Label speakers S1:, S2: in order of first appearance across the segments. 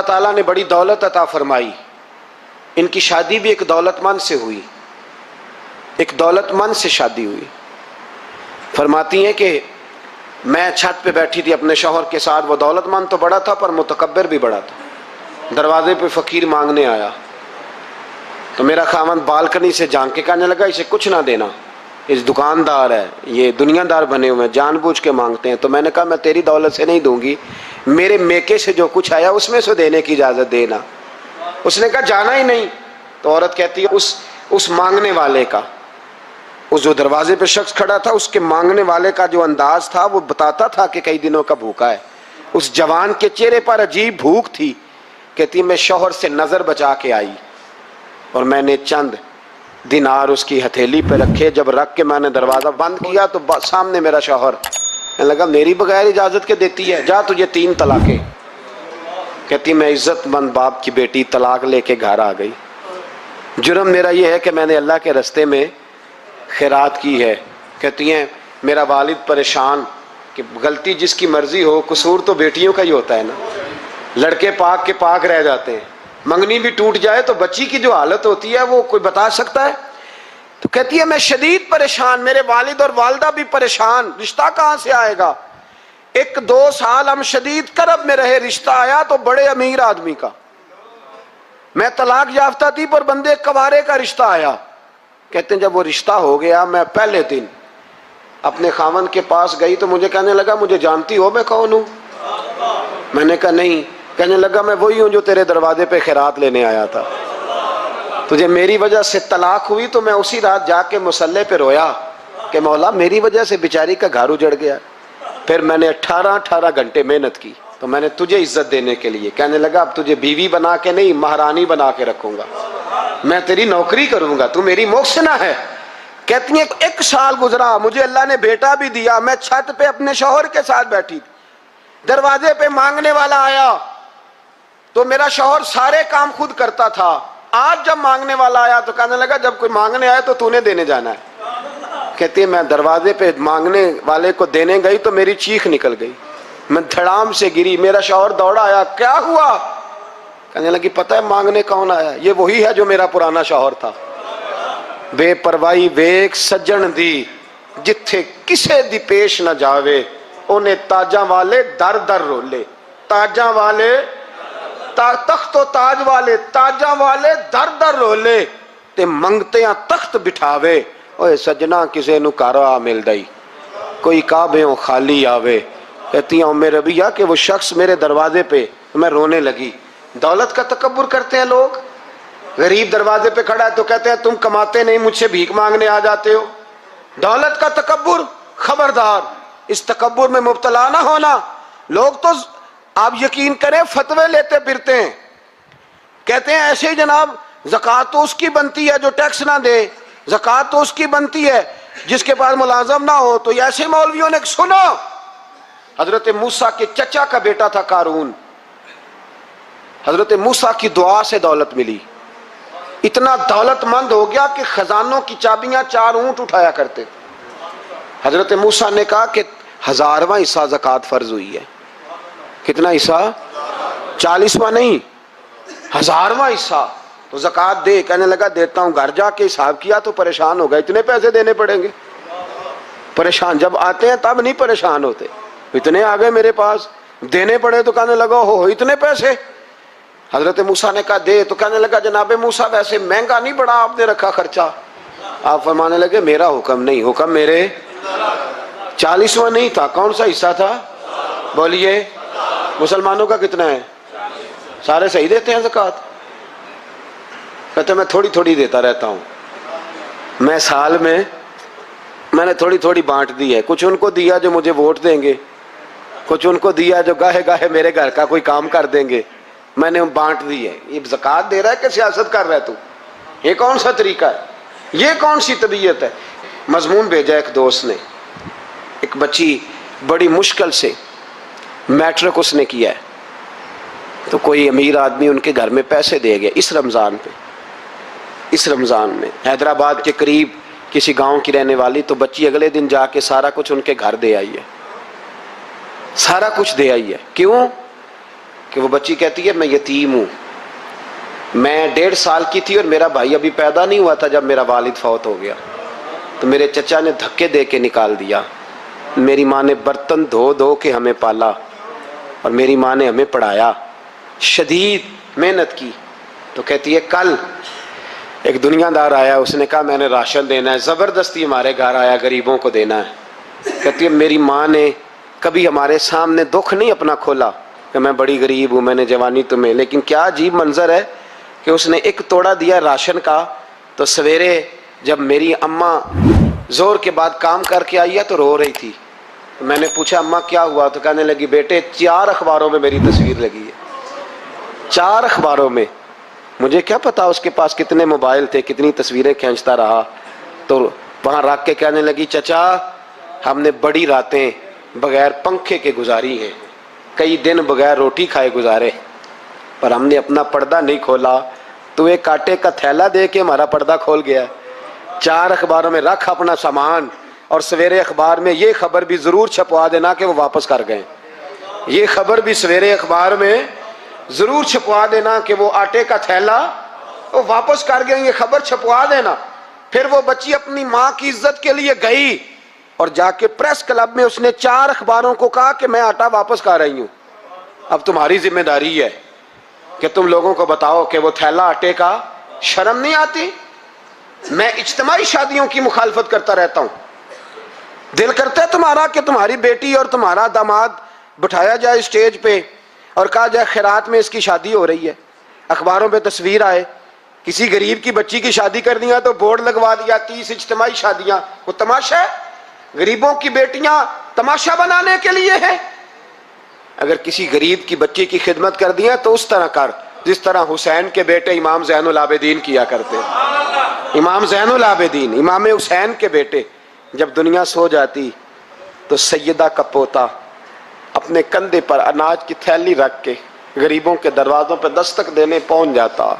S1: اللہ تعالیٰ نے بڑی دولت عطا فرمائی. ان کی شادی بھی ایک دولتمند سے ہوئی، ایک دولتمند سے شادی ہوئی. فرماتی ہیں کہ میں چھت پہ بیٹھی تھی اپنے شوہر کے ساتھ، وہ دولتمند تو بڑا تھا پر متکبر بھی بڑا تھا. دروازے پہ فقیر مانگنے آیا تو میرا خاوند بالکنی سے جھانک کے کہنے لگا اسے کچھ نہ دینا، اس دکاندار ہے، یہ دنیا دار بنے ہوئے ہیں، جان بوجھ کے مانگتے ہیں. تو میں نے کہا میں تیری دولت سے نہیں دوں گی، میرے میکے سے جو کچھ آیا اس میں سے دینے کی اجازت دینا. اس نے کہا جانا ہی نہیں. تو عورت کہتی ہے اس مانگنے والے کا، اس جو دروازے پہ شخص کھڑا تھا اس کے مانگنے والے کا جو انداز تھا وہ بتاتا تھا کہ کئی دنوں کا بھوکا ہے. اس جوان کے چہرے پر عجیب بھوک تھی. کہتی میں شوہر سے نظر بچا کے آئی اور میں نے چند دینار اس کی ہتھیلی پہ رکھے. جب رکھ کے میں نے دروازہ بند کیا تو سامنے میرا شوہر. کہنے لگا میری بغیر اجازت کے دیتی ہے، جا تجھے 3 طلاقیں. کہتی میں عزت مند باپ کی بیٹی طلاق لے کے گھر آ گئی. جرم میرا یہ ہے کہ میں نے اللہ کے رستے میں خیرات کی ہے. کہتی ہیں میرا والد پریشان کہ غلطی جس کی مرضی ہو، قصور تو بیٹیوں کا ہی ہوتا ہے نا. لڑکے پاک کے پاک رہ جاتے ہیں، منگنی بھی ٹوٹ جائے تو بچی کی جو حالت ہوتی ہے وہ کوئی بتا سکتا ہے؟ تو کہتی ہے میں شدید پریشان، میرے والد اور والدہ بھی پریشان، رشتہ کہاں سے آئے گا؟ 1-2 سال ہم شدید کرب میں رہے، رشتہ آیا تو بڑے امیر آدمی کا. میں طلاق یافتہ تھی پر بندے کوارے کا رشتہ آیا. کہتے ہیں جب وہ رشتہ ہو گیا میں پہلے دن اپنے خاوند کے پاس گئی تو مجھے کہنے لگا مجھے جانتی ہو میں کون ہوں؟ میں نے کہا نہیں. کہنے لگا میں وہی ہوں جو تیرے دروازے پہ خیرات لینے آیا تھا. تجھے میری وجہ سے طلاق ہوئی تو میں اسی رات جا کے مصلے پہ رویا کہ مولا میری وجہ سے بیچاری کا گھر اجڑ گیا. پھر میں نے 18 گھنٹے محنت کی تو میں نے تجھے عزت دینے کے لیے. کہنے لگا اب تجھے بیوی بنا کے نہیں مہرانی بنا کے رکھوں گا، میں تیری نوکری کروں گا، تو میری محسنہ ہے. کہتی ہیں 1 سال گزرا، مجھے اللہ نے بیٹا بھی دیا. میں چھت پہ اپنے شوہر کے ساتھ بیٹھی تھی، دروازے پہ مانگنے والا آیا تو میرا شوہر سارے کام خود کرتا تھا. آج جب مانگنے والا آیا تو کہنے لگا جب کوئی مانگنے آیا تو نے دینے جانا ہے. کہتی ہے میں دروازے پہ مانگنے والے کو دینے گئی تو میری چیخ نکل گئی، میں دھڑام سے گری. میرا شوہر دوڑا آیا، کیا ہوا؟ کہنے لگی پتہ ہے مانگنے کون آیا؟ یہ وہی ہے جو میرا پرانا شوہر تھا. بے پرواہی ویک سجن دی جتھے کسے دی پیش نہ جاوے، انہیں تاجاں والے در در رولے. تاجاں والے تخت و تاج والے، تاجاں والے در در رولے تے منگتیاں تخت بٹھاوے. اوے سجنا کسے نو کارا مل دئی، کوئی کعبےوں خالی آوے. کہتی ہیں ام ربیہ کہ وہ شخص میرے دروازے پہ، میں رونے لگی. دولت کا تکبر کرتے ہیں لوگ. غریب دروازے پہ کھڑا ہے تو کہتے ہیں تم کماتے نہیں، مجھ سے بھیک مانگنے آ جاتے ہو. دولت کا تکبر، خبردار اس تکبر میں مبتلا نہ ہونا. لوگ تو آپ یقین کریں فتوے لیتے پھرتے ہیں، کہتے ہیں ایسے ہی جناب زکوٰۃ تو اس کی بنتی ہے جو ٹیکس نہ دے، زکوٰۃ تو اس کی بنتی ہے جس کے پاس ملازم نہ ہو. تو ایسے مولویوں نے سنو، حضرت موسیٰ کے چچا کا بیٹا تھا قارون، حضرت موسیٰ کی دعا سے دولت ملی. اتنا دولت مند ہو گیا کہ خزانوں کی چابیاں 4 اونٹ اٹھایا کرتے. حضرت موسیٰ نے کہا کہ 1000واں حصہ زکوٰۃ فرض ہوئی ہے. کتنا حصہ؟ 40واں نہیں، 1000واں حصہ. تو زکوٰۃ دے. کہنے لگا دیتا ہوں. گھر جا کے حساب کیا تو پریشان ہو گئے، اتنے پیسے دینے پڑیں گے. پریشان جب آتے ہیں تب نہیں پریشان ہوتے، اتنے آ گئے میرے پاس دینے پڑے تو کہنے لگا ہو اتنے پیسے. حضرت موسیٰ نے کہا دے. تو کہنے لگا جناب موسیٰ ویسے مہنگا نہیں بڑا آپ نے رکھا خرچہ. آپ فرمانے لگے میرا حکم نہیں، حکم میرے 40واں نہیں تھا. کون سا حصہ تھا؟ بولیے. مسلمانوں کا کتنا ہے؟ سارے صحیح دیتے ہیں زکوٰۃ؟ کہتے میں تھوڑی تھوڑی دیتا رہتا ہوں. میں سال میں نے تھوڑی تھوڑی بانٹ دی ہے. کچھ ان کو دیا جو مجھے ووٹ دیں گے، کچھ ان کو دیا جو گاہے گاہے میرے گھر کا کوئی کام کر دیں گے. میں نے بانٹ دی ہے. یہ زکوٰۃ دے رہا ہے کہ سیاست کر رہا ہے تو؟ یہ کون سا طریقہ ہے؟ یہ کون سی طبیعت ہے؟ مضمون بھیجا ایک دوست نے، ایک بچی بڑی مشکل سے میٹرک اس نے کیا ہے تو کوئی امیر آدمی ان کے گھر میں پیسے دے گیا اس رمضان پہ. اس رمضان میں حیدرآباد کے قریب کسی گاؤں کی رہنے والی، تو بچی اگلے دن جا کے سارا کچھ ان کے گھر دے آئی ہے. سارا کچھ دے آئی ہے. کیوں؟ کہ وہ بچی کہتی ہے میں یتیم ہوں، میں 1.5 سال کی تھی اور میرا بھائی ابھی پیدا نہیں ہوا تھا جب میرا والد فوت ہو گیا، تو میرے چچا نے دھکے دے کے نکال دیا، میری ماں نے برتن دھو دھو کے ہمیں پالا اور میری ماں نے ہمیں پڑھایا، شدید محنت کی۔ تو کہتی ہے کل ایک دنیا دار آیا، اس نے کہا میں نے راشن دینا ہے، زبردستی ہمارے گھر آیا، غریبوں کو دینا ہے۔ کہتی ہے میری ماں نے کبھی ہمارے سامنے دکھ نہیں اپنا کھولا کہ میں بڑی غریب ہوں، میں نے جوانی تمہیں، لیکن کیا عجیب منظر ہے کہ اس نے ایک توڑا دیا راشن کا، تو سویرے جب میری اماں زور کے بعد کام کر کے آئی ہے تو رو رہی تھی۔ میں نے پوچھا اماں کیا ہوا؟ تو کہنے لگی بیٹے 4 اخباروں میں میری تصویر لگی ہے، 4 اخباروں میں۔ مجھے کیا پتا اس کے پاس کتنے موبائل تھے، کتنی تصویریں کھینچتا رہا۔ تو وہاں رکھ کے کہنے لگی چچا ہم نے بڑی راتیں بغیر پنکھے کے گزاری ہیں، کئی دن بغیر روٹی کھائے گزارے، پر ہم نے اپنا پردہ نہیں کھولا، تو ایک آٹے کا تھیلا دے کے ہمارا پردہ کھول گیا۔ 4 اخباروں میں رکھ اپنا سامان، اور سویرے اخبار میں یہ خبر بھی ضرور چھپوا دینا کہ وہ واپس کر گئے، یہ خبر بھی سویرے اخبار میں ضرور چھپوا دینا کہ وہ آٹے کا تھیلا وہ واپس کر گئے، یہ خبر چھپوا دینا۔ پھر وہ بچی اپنی ماں کی عزت کے لیے گئی اور جا کے پریس کلب میں اس نے 4 اخباروں کو کہا کہ میں آٹا واپس کر رہی ہوں، اب تمہاری ذمہ داری ہے کہ تم لوگوں کو بتاؤ کہ وہ تھیلا آٹے کا۔ شرم نہیں آتی؟ میں اجتماعی شادیوں کی مخالفت کرتا رہتا ہوں، دل کرتا ہے تمہارا کہ تمہاری بیٹی اور تمہارا داماد بٹھایا جائے اسٹیج پہ اور کہا جائے خیرات میں اس کی شادی ہو رہی ہے، اخباروں پہ تصویر آئے، کسی غریب کی بچی کی شادی کرنی ہے تو بورڈ لگوا دیا 30 اجتماعی شادیاں، وہ تماشا ہے؟ غریبوں کی بیٹیاں تماشا بنانے کے لیے ہیں؟ اگر کسی غریب کی بچی کی خدمت کر دیا تو اس طرح کر جس طرح حسین کے بیٹے امام زین العابدین کیا کرتے۔ امام زین العابدین، امام حسین کے بیٹے، جب دنیا سو جاتی تو سیدہ کا پوتا اپنے کندھے پر اناج کی تھیلی رکھ کے غریبوں کے دروازوں پہ دستک دینے پہنچ جاتا،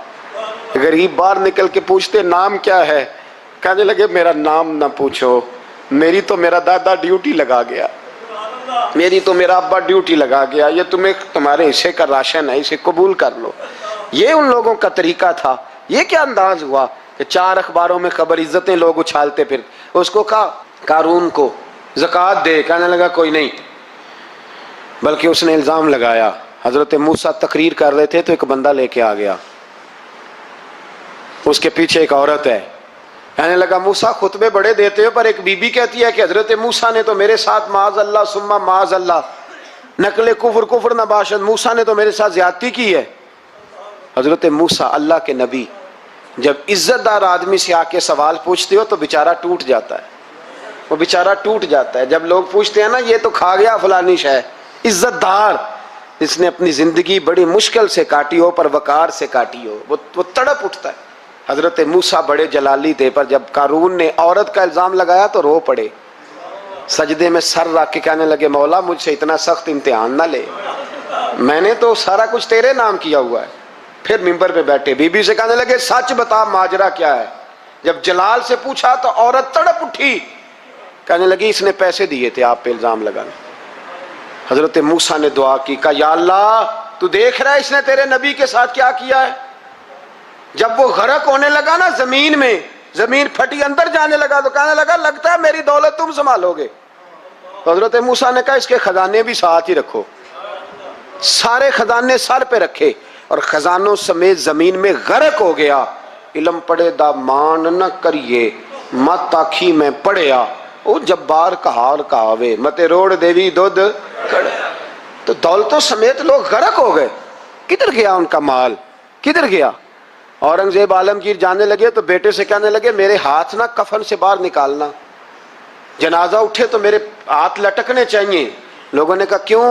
S1: غریب باہر نکل کے پوچھتے نام کیا ہے؟ کہنے لگے میرا نام نہ پوچھو، میری تو میرا دادا ڈیوٹی لگا گیا، میری تو میرا ابا ڈیوٹی لگا گیا، یہ تمہیں تمہارے حصے کا راشن ہے، اسے قبول کر لو۔ یہ ان لوگوں کا طریقہ تھا۔ یہ کیا انداز ہوا کہ 4 اخباروں میں خبر، عزتیں لوگ اچھالتے پھر۔ اس کو کہا قارون کو زکوٰۃ دے، کہنے لگا کوئی نہیں، بلکہ اس نے الزام لگایا۔ حضرت موسیٰ تقریر کر رہے تھے تو ایک بندہ لے کے آ گیا، اس کے پیچھے ایک عورت ہے، کہنے لگا موسیٰ خطبے بڑے دیتے ہو، پر ایک بی بی کہتی ہے کہ حضرت موسیٰ نے تو میرے ساتھ معاذ اللہ ثم معاذ اللہ نقل کفر نہ باشد، موسیٰ نے تو میرے ساتھ زیادتی کی ہے۔ حضرت موسیٰ اللہ کے نبی جب عزت دار آدمی سے آ کے سوال پوچھتے ہو تو بیچارہ ٹوٹ جاتا ہے، وہ بیچارہ ٹوٹ جاتا ہے۔ جب لوگ پوچھتے ہیں نا یہ تو کھا گیا فلانی شے، عزت دار اس نے اپنی زندگی بڑی مشکل سے کاٹی ہو پر وقار سے کاٹی ہو، وہ تڑپ اٹھتا ہے۔ حضرت موسیٰ بڑے جلالی تھے، پر جب قارون نے عورت کا الزام لگایا تو رو پڑے، سجدے میں سر رکھ کے کہنے لگے مولا مجھ سے اتنا سخت امتحان نہ لے، میں نے تو سارا کچھ تیرے نام کیا ہوا ہے۔ پھر ممبر پہ بیٹھے، بی بی سے کہنے لگے سچ بتا ماجرا کیا ہے؟ جب جلال سے پوچھا تو عورت تڑپ اٹھی، کہنے لگی اس نے پیسے دیے تھے آپ پہ الزام لگانے۔ حضرت موسیٰ نے دعا کی، کہا یا اللہ تو دیکھ رہا ہے اس نے تیرے نبی کے ساتھ کیا کیا ہے؟ جب وہ غرق ہونے لگا نا زمین میں، زمین پھٹی اندر جانے لگا تو کہنے لگا لگتا ہے میری دولت تم سنبھالو گے۔ تو حضرت موسیٰ نے کہا اس کے خزانے بھی ساتھ ہی رکھو، سارے خزانے سر پہ رکھے اور خزانوں سمیت زمین میں غرق ہو گیا۔ علم پڑھے دا مان نہ کریے مت آکھی میں پڑھیا، او جبار کہار کہاوے متے روڑ دیوی دودھ کڑے۔ تو دولتوں سمیت لوگ غرق ہو گئے، کدھر گیا ان کا مال، کدھر گیا؟ اورنگزیب عالمگیر جانے لگے تو بیٹے سے کہنے لگے میرے ہاتھ نہ کفن سے باہر نکالنا، جنازہ اٹھے تو میرے ہاتھ لٹکنے چاہیے۔ لوگوں نے کہا کیوں؟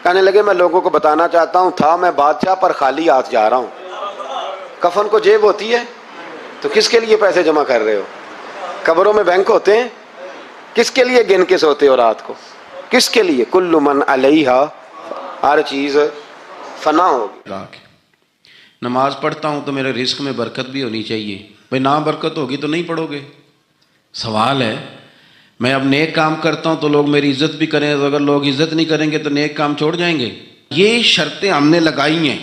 S1: کہنے لگے میں لوگوں کو بتانا چاہتا ہوں تھا میں بادشاہ پر خالی ہاتھ جا رہا ہوں۔ کفن کو جیب ہوتی ہے تو کس کے لیے پیسے جمع کر رہے ہو؟ قبروں میں بینک ہوتے ہیں، کس کے لیے گن کے سوتے ہو رات کو؟ کس کے لیے؟ کل من علیہا، ہر چیز فنا ہوگی۔
S2: نماز پڑھتا ہوں تو میرے رزق میں برکت بھی ہونی چاہیے، بھائی نہ برکت ہوگی تو نہیں پڑھو گے۔ سوال ہے میں اب نیک کام کرتا ہوں تو لوگ میری عزت بھی کریں، تو اگر لوگ عزت نہیں کریں گے تو نیک کام چھوڑ جائیں گے؟ یہ شرطیں ہم نے لگائی ہیں،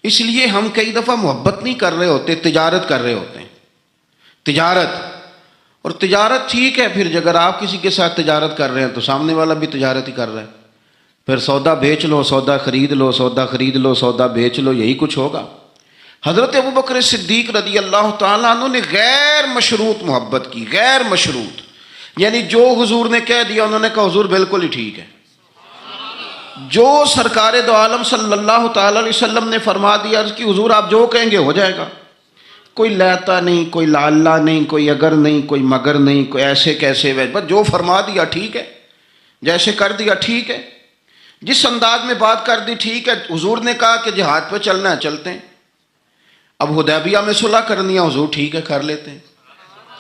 S2: اس لیے ہم کئی دفعہ محبت نہیں کر رہے ہوتے، تجارت کر رہے ہوتے ہیں، تجارت۔ اور تجارت ٹھیک ہے، پھر اگر آپ کسی کے ساتھ تجارت کر رہے ہیں تو سامنے والا بھی تجارت ہی کر رہا ہے، پھر سودا بیچ لو، سودا خرید لو، سودا خرید لو، سودا بیچ لو، یہی کچھ ہوگا۔ حضرت ابوبکر صدیق رضی اللہ تعالیٰ عنہ نے غیر مشروط محبت کی، غیر مشروط، یعنی جو حضور نے کہہ دیا انہوں نے کہا حضور بالکل ہی ٹھیک ہے، جو سرکار دو عالم صلی اللہ تعالی علیہ وسلم نے فرما دیا عرض کی حضور آپ جو کہیں گے ہو جائے گا، کوئی لیتا نہیں، کوئی لالا نہیں، کوئی اگر نہیں، کوئی مگر نہیں، کوئی ایسے کیسے ویسے، بس جو فرما دیا ٹھیک ہے، جیسے کر دیا ٹھیک ہے، جس انداز میں بات کر دی ٹھیک ہے۔ حضور نے کہا کہ جہاد پہ چلنا ہے چلتے ہیں، اب حدیبیہ میں صلح کرنی ہے حضور ٹھیک ہے کر لیتے ہیں۔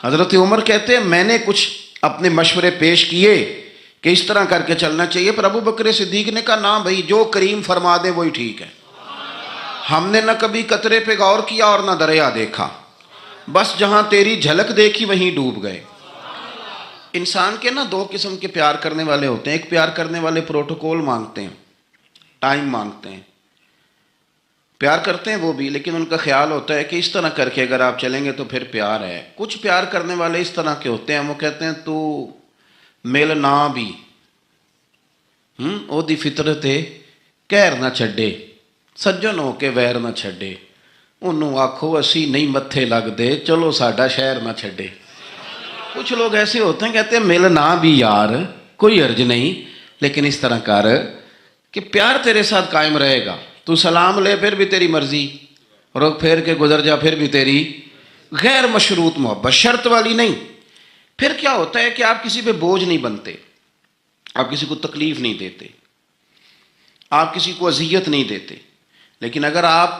S2: حضرت عمر کہتے ہیں میں نے کچھ اپنے مشورے پیش کیے کہ اس طرح کر کے چلنا چاہیے، پر ابو بکر صدیق نے کہا نہ بھائی جو کریم فرما دے وہی ٹھیک ہے، ہم نے نہ کبھی قطرے پہ غور کیا اور نہ دریا دیکھا، بس جہاں تیری جھلک دیکھی وہیں ڈوب گئے۔ انسان کے نا دو قسم کے پیار کرنے والے ہوتے ہیں، ایک پیار کرنے والے پروٹوکول مانگتے ہیں، ٹائم مانگتے ہیں، پیار کرتے ہیں وہ بھی، لیکن ان کا خیال ہوتا ہے کہ اس طرح کر کے اگر آپ چلیں گے تو پھر پیار ہے۔ کچھ پیار کرنے والے اس طرح کے ہوتے ہیں، وہ کہتے ہیں تو مل نہ بھی او دی فطرت ہے کہر نہ چھڈے، سجن ہو کے ویر نہ چھڈے، انہوں آکھو اسی نہیں متھے لگ دے، چلو ساڈا شہر نہ چھڈے۔ کچھ لوگ ایسے ہوتے ہیں کہتے ہیں مل نہ بھی یار کوئی عرض نہیں، لیکن اس طرح کر کہ پیار تیرے ساتھ قائم رہے گا، تو سلام لے پھر بھی تیری مرضی، رخ پھیر کے گزر جا پھر بھی تیری، غیر مشروط محبت، شرط والی نہیں۔ پھر کیا ہوتا ہے کہ آپ کسی پہ بوجھ نہیں بنتے، آپ کسی کو تکلیف نہیں دیتے، آپ کسی کو اذیت نہیں دیتے، لیکن اگر آپ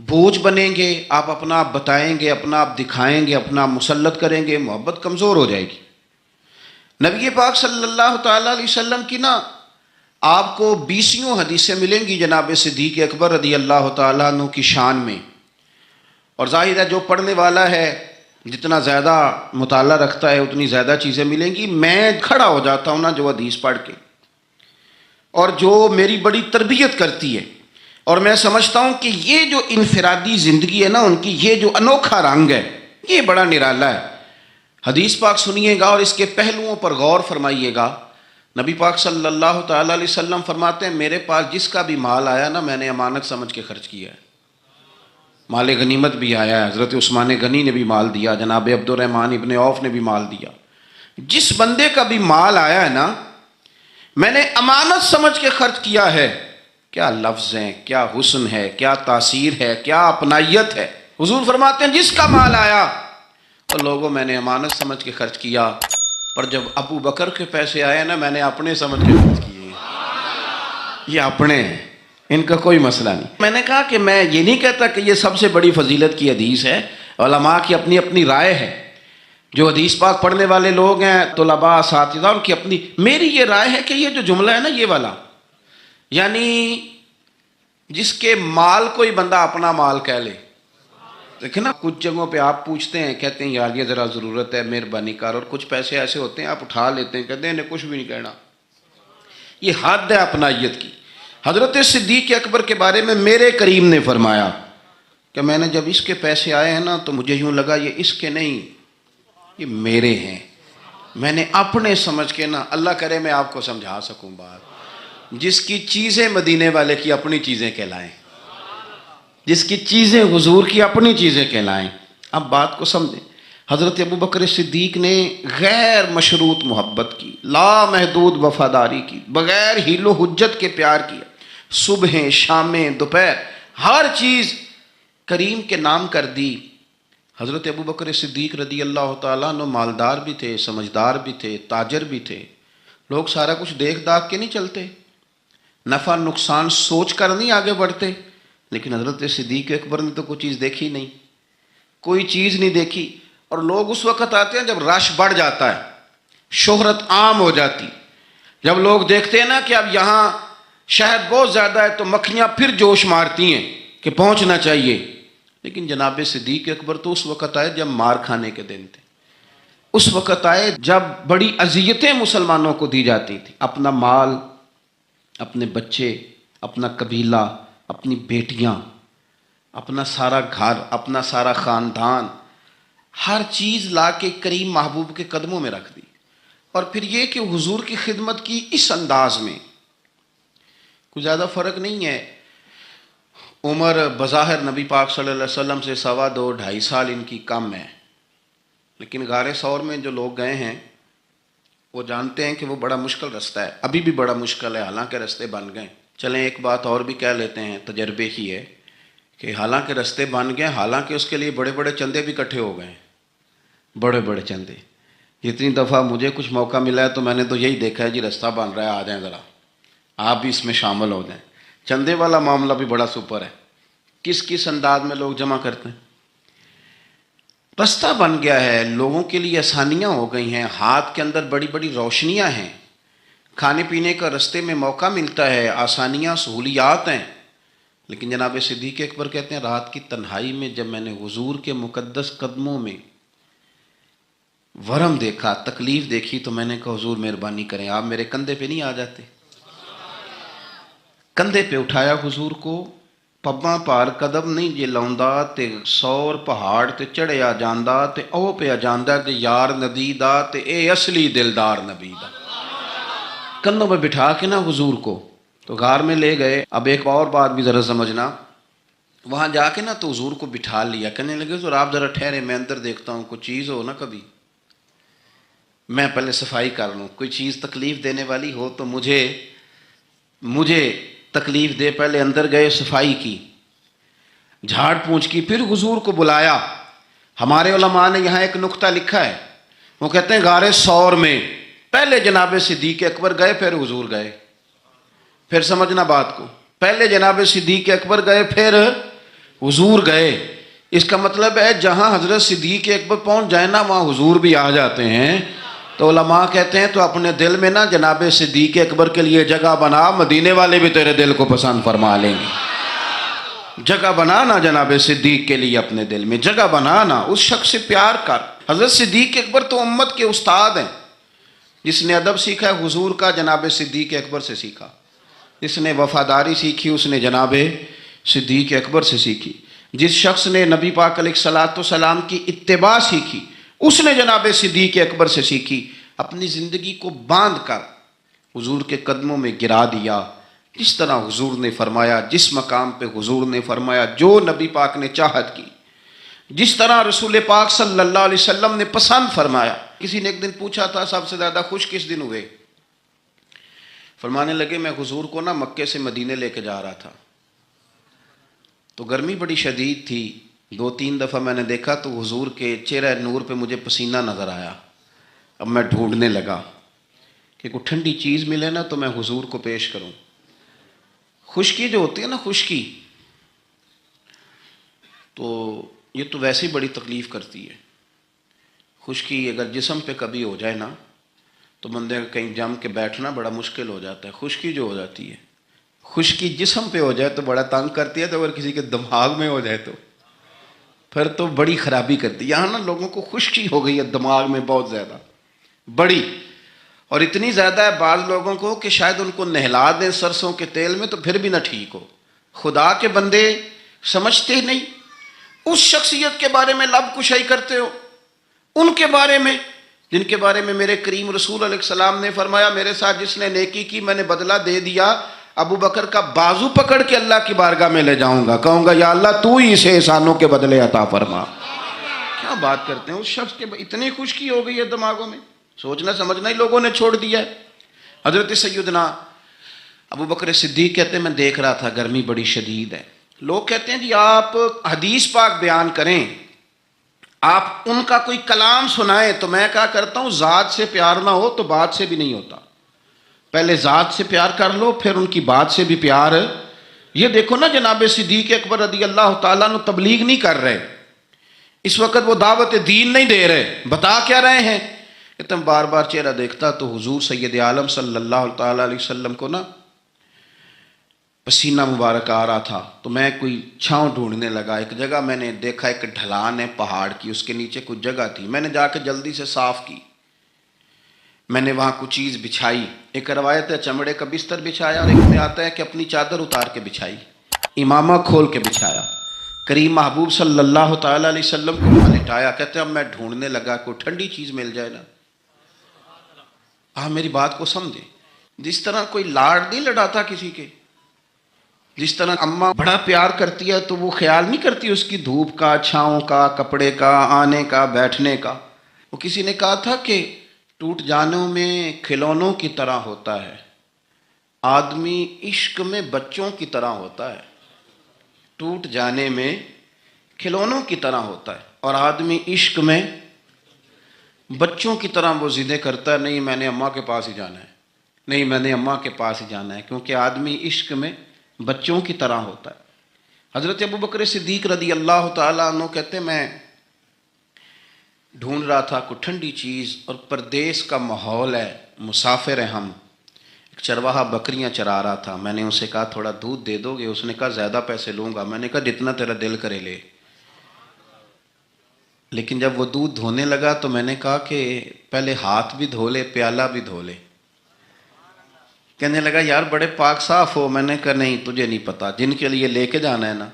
S2: بوجھ بنیں گے، آپ اپنا آپ بتائیں گے، اپنا آپ دکھائیں گے، اپنا آپ مسلط کریں گے، محبت کمزور ہو جائے گی۔ نبی پاک صلی اللہ تعالیٰ علیہ وسلم کی نا آپ کو 20 حدیثیں ملیں گی جناب صدیق اکبر رضی اللہ تعالیٰ عنہ کی شان میں، اور ظاہر ہے جو پڑھنے والا ہے جتنا زیادہ مطالعہ رکھتا ہے اتنی زیادہ چیزیں ملیں گی۔ میں کھڑا ہو جاتا ہوں نا جو حدیث پڑھ کے، اور جو میری بڑی تربیت کرتی ہے، اور میں سمجھتا ہوں کہ یہ جو انفرادی زندگی ہے نا ان کی، یہ جو انوکھا رنگ ہے یہ بڑا نرالا ہے۔ حدیث پاک سنیے گا اور اس کے پہلوؤں پر غور فرمائیے گا۔ نبی پاک صلی اللہ تعالیٰ علیہ وسلم فرماتے ہیں میرے پاس جس کا بھی مال آیا نا میں نے امانت سمجھ کے خرچ کیا ہے۔ مال غنیمت بھی آیا ہے، حضرت عثمان غنی نے بھی مال دیا، جناب عبد الرحمن ابن عوف نے بھی مال دیا، جس بندے کا بھی مال آیا ہے نا میں نے امانت سمجھ کے خرچ کیا ہے۔ کیا لفظ ہیں، کیا حسن ہے، کیا تاثیر ہے، کیا اپنائیت ہے۔ حضور فرماتے ہیں جس کا مال آیا اور لوگوں میں نے امانت سمجھ کے خرچ کیا، پر جب ابو بکر کے پیسے آئے نا میں نے اپنے سمجھ کے خرچ کیے، یہ اپنے ہیں، ان کا کوئی مسئلہ نہیں۔ میں نے کہا کہ میں یہ نہیں کہتا کہ یہ سب سے بڑی فضیلت کی حدیث ہے، علماء کی اپنی اپنی رائے ہے، جو حدیث پاک پڑھنے والے لوگ ہیں طلباء اساتذہ ان کی اپنی، میری یہ رائے ہے کہ یہ جو جملہ ہے نا یہ والا، یعنی جس کے مال کوئی بندہ اپنا مال کہہ لے، دیکھیں نا کچھ جگہوں پہ آپ پوچھتے ہیں کہتے ہیں یار یہ ذرا ضرورت ہے مہربانی کر، اور کچھ پیسے ایسے ہوتے ہیں آپ اٹھا لیتے ہیں کہتے ہیں انہیں کچھ بھی نہیں کہنا، یہ حد ہے اپنائیت کی۔ حضرت صدیق اکبر کے بارے میں میرے کریم نے فرمایا کہ میں نے جب اس کے پیسے آئے ہیں نا تو مجھے یوں لگا یہ اس کے نہیں یہ میرے ہیں، میں نے اپنے سمجھ کے نا، اللہ کرے میں آپ کو سمجھا سکوں بات، جس کی چیزیں مدینے والے کی اپنی چیزیں کہلائیں، جس کی چیزیں حضور کی اپنی چیزیں کہلائیں۔ اب بات کو سمجھیں، حضرت ابوبکر صدیق نے غیر مشروط محبت کی، لا محدود وفاداری کی، بغیر حیل و حجت کے پیار کیا، صبح شامیں دوپہر ہر چیز کریم کے نام کر دی۔ حضرت ابوبکر صدیق رضی اللہ تعالیٰ عنہ مالدار بھی تھے، سمجھدار بھی تھے، تاجر بھی تھے، لوگ سارا کچھ دیکھ داکھ کے نہیں چلتے، نفع نقصان سوچ کر نہیں آگے بڑھتے، لیکن حضرت صدیق اکبر نے تو کوئی چیز دیکھی نہیں، کوئی چیز نہیں دیکھی، اور لوگ اس وقت آتے ہیں جب رش بڑھ جاتا ہے، شہرت عام ہو جاتی، جب لوگ دیکھتے ہیں نا کہ اب یہاں شہد بہت زیادہ ہے تو مکھیاں پھر جوش مارتی ہیں کہ پہنچنا چاہیے۔ لیکن جناب صدیق اکبر تو اس وقت آئے جب مار کھانے کے دن تھے، اس وقت آئے جب بڑی اذیتیں مسلمانوں کو دی جاتی تھی، اپنا مال، اپنے بچے، اپنا قبیلہ، اپنی بیٹیاں، اپنا سارا گھر، اپنا سارا خاندان، ہر چیز لا کے کریم محبوب کے قدموں میں رکھ دی. اور پھر یہ کہ حضور کی خدمت کی اس انداز میں کوئی زیادہ فرق نہیں ہے. عمر بظاہر نبی پاک صلی اللہ علیہ وسلم سے 2.5-2.5 سال ان کی کم ہے، لیکن غار ثور میں جو لوگ گئے ہیں وہ جانتے ہیں کہ وہ بڑا مشکل رستہ ہے. ابھی بھی بڑا مشکل ہے، حالانکہ رستے بن گئے. چلیں ایک بات اور بھی کہہ لیتے ہیں، تجربے کی ہے کہ حالانکہ رستے بن گئے، حالانکہ اس کے لیے بڑے بڑے چندے بھی اکٹھے ہو گئے ہیں. بڑے بڑے چندے. جتنی دفعہ مجھے کچھ موقع ملا ہے تو میں نے تو یہی دیکھا ہے جی رستہ بن رہا ہے، آ جائیں ذرا آپ بھی اس میں شامل ہو جائیں. چندے والا معاملہ بھی بڑا سپر ہے. کس کس انداز میں لوگ جمع کرتے ہیں. رستہ بن گیا ہے، لوگوں کے لیے آسانیاں ہو گئی ہیں، ہاتھ کے اندر بڑی بڑی روشنیاں ہیں، کھانے پینے کا رستے میں موقع ملتا ہے، آسانیاں سہولیات ہیں. لیکن جناب صدیق اکبر کہتے ہیں رات کی تنہائی میں جب میں نے حضور کے مقدس قدموں میں ورم دیکھا، تکلیف دیکھی، تو میں نے کہا حضور مہربانی کریں، آپ میرے کندھے پہ نہیں آ جاتے. کندھے پہ اٹھایا حضور کو، پباں پار قدم نہیں جے لاؤندا تے 100 پہاڑ تے چڑھیا جاندا تے او پہ جاندا تے یار ندی دا تے اے اصلی دلدار نبی دا. کندھوں پہ بٹھا کے نا حضور کو تو غار میں لے گئے. اب ایک اور بات بھی ذرا سمجھنا، وہاں جا کے نا تو حضور کو بٹھا لیا، کہنے لگے حضور آپ ذرا ٹھہرے، میں اندر دیکھتا ہوں کوئی چیز ہو نا، کبھی میں پہلے صفائی کر لوں، کوئی چیز تکلیف دینے والی ہو تو مجھے تکلیف دے. پہلے اندر گئے، صفائی کی، جھاڑ پونچھ کی، پھر حضور کو بلایا. ہمارے علماء نے یہاں ایک نقطہ لکھا ہے، وہ کہتے ہیں غار ثور میں پہلے جناب صدیق اکبر گئے، پھر حضور گئے. پھر سمجھنا بات کو، پہلے جناب صدیق اکبر گئے، پھر حضور گئے. اس کا مطلب ہے جہاں حضرت صدیق اکبر پہنچ جائے نا وہاں حضور بھی آ جاتے ہیں. تو علماء کہتے ہیں تو اپنے دل میں نا جناب صدیق اکبر کے لیے جگہ بنا، مدینے والے بھی تیرے دل کو پسند فرما لیں گے. جگہ بنانا جناب صدیق کے لیے، اپنے دل میں جگہ بنانا، اس شخص سے پیار کر. حضرت صدیق اکبر تو امت کے استاد ہیں. جس نے ادب سیکھا ہے حضور کا جناب صدیق اکبر سے سیکھا، جس نے وفاداری سیکھی اس نے جناب صدیق اکبر سے سیکھی، جس شخص نے نبی پاک علیہ الصلوۃ والسلام کی اتباع سیکھی اس نے جناب صدیق اکبر سے سیکھی. اپنی زندگی کو باندھ کر حضور کے قدموں میں گرا دیا، جس طرح حضور نے فرمایا، جس مقام پہ حضور نے فرمایا، جو نبی پاک نے چاہت کی، جس طرح رسول پاک صلی اللہ علیہ وسلم نے پسند فرمایا. کسی نے ایک دن پوچھا تھا سب سے زیادہ خوش کس دن ہوئے؟ فرمانے لگے میں حضور کو نا مکے سے مدینے لے کے جا رہا تھا تو گرمی بڑی شدید تھی. 2-3 دفعہ میں نے دیکھا تو حضور کے چہرہ نور پہ مجھے پسینہ نظر آیا. اب میں ڈھونڈنے لگا کہ کوئی ٹھنڈی چیز ملے نا تو میں حضور کو پیش کروں. خشکی جو ہوتی ہے نا، خشکی تو یہ تو ویسے ہی بڑی تکلیف کرتی ہے. خشکی اگر جسم پہ کبھی ہو جائے نا تو بندے کا کہیں جم کے بیٹھنا بڑا مشکل ہو جاتا ہے. خشکی جو ہو جاتی ہے، خشکی جسم پہ ہو جائے تو بڑا تنگ کرتی ہے، تو اگر کسی کے دماغ میں ہو جائے تو پھر تو بڑی خرابی کرتی ہے. یہاں نا لوگوں کو خشکی ہو گئی ہے دماغ میں بہت زیادہ، بڑی، اور اتنی زیادہ ہے بعض لوگوں کو کہ شاید ان کو نہلا دیں سرسوں کے تیل میں تو پھر بھی نہ ٹھیک ہو. خدا کے بندے سمجھتے ہی نہیں. اس شخصیت کے بارے میں لب کشائی کرتے ہو، ان کے بارے میں جن کے بارے میں میرے کریم رسول علیہ السلام نے فرمایا میرے ساتھ جس نے نیکی کی میں نے بدلہ دے دیا. ابو بکر کا بازو پکڑ کے اللہ کی بارگاہ میں لے جاؤں گا، کہوں گا یا اللہ تو ہی اسے احسانوں کے بدلے عطا فرما. کیا بات کرتے ہیں، اس شخص کے اتنی خشکی ہو گئی ہے دماغوں میں، سوچنا سمجھنا ہی لوگوں نے چھوڑ دیا ہے. حضرت سیدنا ابو بکر صدیق کہتے ہیں میں دیکھ رہا تھا گرمی بڑی شدید ہے. لوگ کہتے ہیں جی آپ حدیث پاک بیان کریں، آپ ان کا کوئی کلام سنائیں، تو میں کہا کرتا ہوں ذات سے پیار نہ ہو تو بات سے بھی نہیں ہوتا. پہلے ذات سے پیار کر لو پھر ان کی بات سے بھی پیار. یہ دیکھو نا جناب صدیق اکبر رضی اللہ تعالیٰ عنہ تبلیغ نہیں کر رہے اس وقت، وہ دعوت دین نہیں دے رہے، بتا کیا رہے ہیں کہ تم بار بار چہرہ دیکھتا تو حضور سید عالم صلی اللہ تعالیٰ علیہ وسلم کو نا پسینہ مبارک آ رہا تھا تو میں کوئی چھاؤں ڈھونڈنے لگا. ایک جگہ میں نے دیکھا ایک ڈھلان ہے پہاڑ کی، اس کے نیچے کچھ جگہ تھی، میں نے جا کے جلدی سے صاف کی. میں نے وہاں کچھ چیز بچھائی. ایک روایت ہے چمڑے کا بستر بچھایا، اور ایک میں آتا ہے کہ اپنی چادر اتار کے بچھائی، امامہ کھول کے بچھایا. کریم محبوب صلی اللہ تعالیٰ علیہ وسلم کو وہاں لٹایا. کہتے ہیں اب میں ڈھونڈنے لگا کوئی ٹھنڈی چیز مل جائے نا. آپ میری بات کو سمجھیں. جس طرح کوئی لاڑ نہیں لڑاتا کسی کے، جس طرح اماں بڑا پیار کرتی ہے تو وہ خیال نہیں کرتی اس کی دھوپ کا، چھاؤں کا، کپڑے کا، آنے کا، بیٹھنے کا. وہ کسی نے کہا تھا کہ ٹوٹ جانوں میں کھلونوں کی طرح ہوتا ہے، آدمی عشق میں بچوں کی طرح ہوتا ہے. ٹوٹ جانے میں کھلونوں کی طرح ہوتا ہے، اور آدمی عشق میں بچوں کی طرح وہ ضدیں کرتا ہے. نہیں میں نے اماں کے پاس ہی جانا ہے، نہیں میں نے اماں کے پاس ہی جانا ہے، کیونکہ آدمی عشق میں بچوں کی طرح ہوتا ہے. حضرت ابوبکر صدیق رضی اللہ تعالیٰ عنہ کہتے میں ڈھونڈ رہا تھا کوئی ٹھنڈی چیز، اور پردیس کا ماحول ہے، مسافر ہیں ہم. ایک چرواہا بکریاں چرا رہا تھا. میں نے اسے کہا تھوڑا دودھ دے دو گے؟ اس نے کہا زیادہ پیسے لوں گا. میں نے کہا جتنا تیرا دل کرے لے. لیکن جب وہ دودھ دھونے لگا تو میں نے کہا کہ پہلے ہاتھ بھی دھو لے، پیالہ بھی دھو لے. کہنے لگا یار بڑے پاک صاف ہو. میں نے کہا نہیں تجھے نہیں پتا، جن کے لیے لے کے جانا ہے نا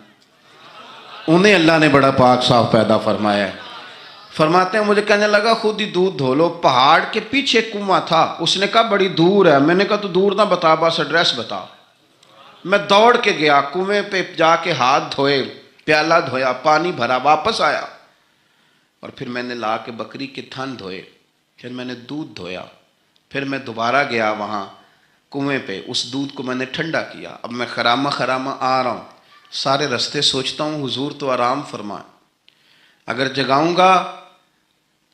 S2: انہیں اللہ نے بڑا پاک صاف پیدا فرمایا ہے. فرماتے ہیں مجھے کہنے لگا خود ہی دودھ دھو لو. پہاڑ کے پیچھے کنواں تھا. اس نے کہا بڑی دور ہے. میں نے کہا تو دور نہ بتا، بس ایڈریس بتا. میں دوڑ کے گیا کنویں پہ، جا کے ہاتھ دھوئے، پیالہ دھویا، پانی بھرا، واپس آیا، اور پھر میں نے لا کے بکری کے تھن دھوئے، پھر میں نے دودھ دھویا، پھر میں دوبارہ گیا وہاں کنویں پہ، اس دودھ کو میں نے ٹھنڈا کیا. اب میں خرامہ خرامہ آ رہا ہوں، سارے رستے سوچتا ہوں حضور تو آرام فرمائیں، اگر جگاؤں گا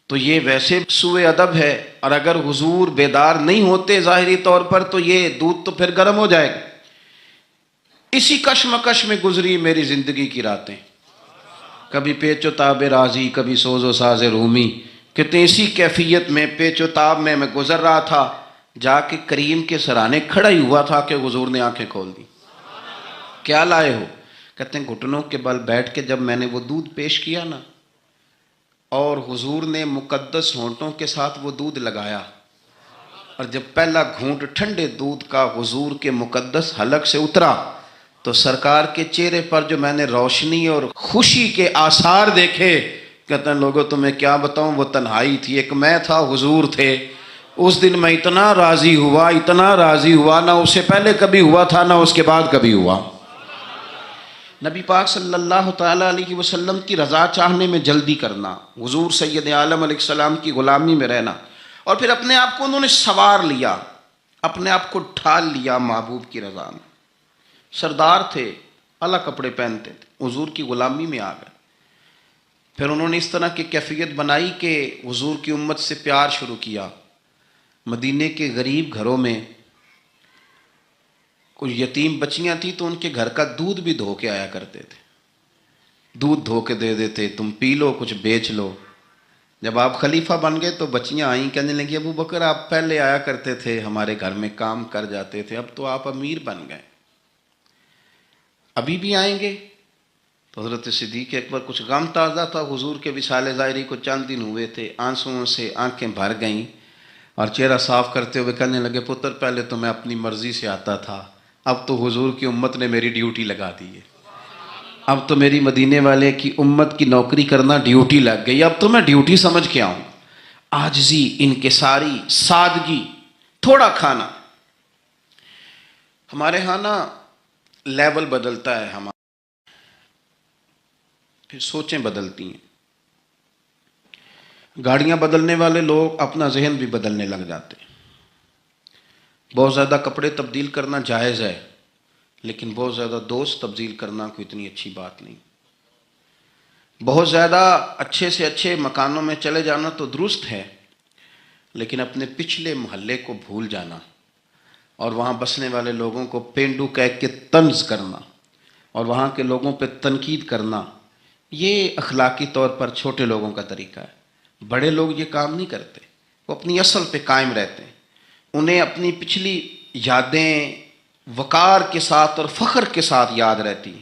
S2: تو یہ ویسے سوء ادب ہے، اور اگر حضور بیدار نہیں ہوتے ظاہری طور پر تو یہ دودھ تو پھر گرم ہو جائے گا. اسی کشمکش میں گزری میری زندگی کی راتیں، کبھی پیچ و تاب راضی، کبھی سوز و ساز رومی. کہتے اسی کیفیت میں پیچ و تاب میں گزر رہا تھا. جا کے کریم کے سرانے کھڑا ہی ہوا تھا کہ حضور نے آنکھیں کھول دی. کیا لائے ہو؟ کہتے ہیں گھٹنوں کے بل بیٹھ کے جب میں نے وہ دودھ پیش کیا نا، اور حضور نے مقدس ہونٹوں کے ساتھ وہ دودھ لگایا، اور جب پہلا گھونٹ ٹھنڈے دودھ کا حضور کے مقدس حلق سے اترا تو سرکار کے چہرے پر جو میں نے روشنی اور خوشی کے آثار دیکھے، کہتے ہیں لوگوں تمہیں کیا بتاؤں، وہ تنہائی تھی، ایک میں تھا، حضور تھے. اس دن میں اتنا راضی ہوا، اتنا راضی ہوا، نہ اس سے پہلے کبھی ہوا تھا نہ اس کے بعد کبھی ہوا. نبی پاک صلی اللہ تعالیٰ علیہ وسلم کی رضا چاہنے میں جلدی کرنا، حضور سید عالم علیہ السلام کی غلامی میں رہنا، اور پھر اپنے آپ کو انہوں نے سوار لیا، اپنے آپ کو ڈھال لیا محبوب کی رضا میں. سردار تھے، اعلیٰ کپڑے پہنتے تھے، حضور کی غلامی میں آ گئے. پھر انہوں نے اس طرح کی کیفیت بنائی کہ حضور کی امت سے پیار شروع کیا. مدینے کے غریب گھروں میں کچھ یتیم بچیاں تھیں تو ان کے گھر کا دودھ بھی دھو کے آیا کرتے تھے. دودھ دھو کے دے دیتے، تم پی لو، کچھ بیچ لو. جب آپ خلیفہ بن گئے تو بچیاں آئیں، کہنے لگی ابو بکر آپ پہلے آیا کرتے تھے، ہمارے گھر میں کام کر جاتے تھے، اب تو آپ امیر بن گئے، ابھی بھی آئیں گے؟ تو حضرت صدیق اکبر کچھ غم تازہ تھا، حضور کے وصال ظاہری کو چند دن ہوئے تھے، آنسوؤں سے آنکھیں بھر گئیں، اور چہرہ صاف کرتے ہوئے کہنے لگے پتر پہلے تو میں اپنی مرضی سے آتا تھا، اب تو حضور کی امت نے میری ڈیوٹی لگا دی ہے، اب تو میری مدینے والے کی امت کی نوکری کرنا ڈیوٹی لگ گئی، اب تو میں ڈیوٹی سمجھ کے آؤں. عاجزی، انکساری، سادگی، تھوڑا کھانا. ہمارے ہاں نا لیول بدلتا ہے، ہمارا پھر سوچیں بدلتی ہیں. گاڑیاں بدلنے والے لوگ اپنا ذہن بھی بدلنے لگ جاتے ہیں. بہت زیادہ کپڑے تبدیل کرنا جائز ہے، لیکن بہت زیادہ دوست تبدیل کرنا کوئی اتنی اچھی بات نہیں. بہت زیادہ اچھے سے اچھے مکانوں میں چلے جانا تو درست ہے، لیکن اپنے پچھلے محلے کو بھول جانا اور وہاں بسنے والے لوگوں کو پینڈو کہہ کے طنز کرنا اور وہاں کے لوگوں پہ تنقید کرنا، یہ اخلاقی طور پر چھوٹے لوگوں کا طریقہ ہے. بڑے لوگ یہ کام نہیں کرتے، وہ اپنی اصل پہ قائم رہتے ہیں. انہیں اپنی پچھلی یادیں وقار کے ساتھ اور فخر کے ساتھ یاد رہتی ہیں،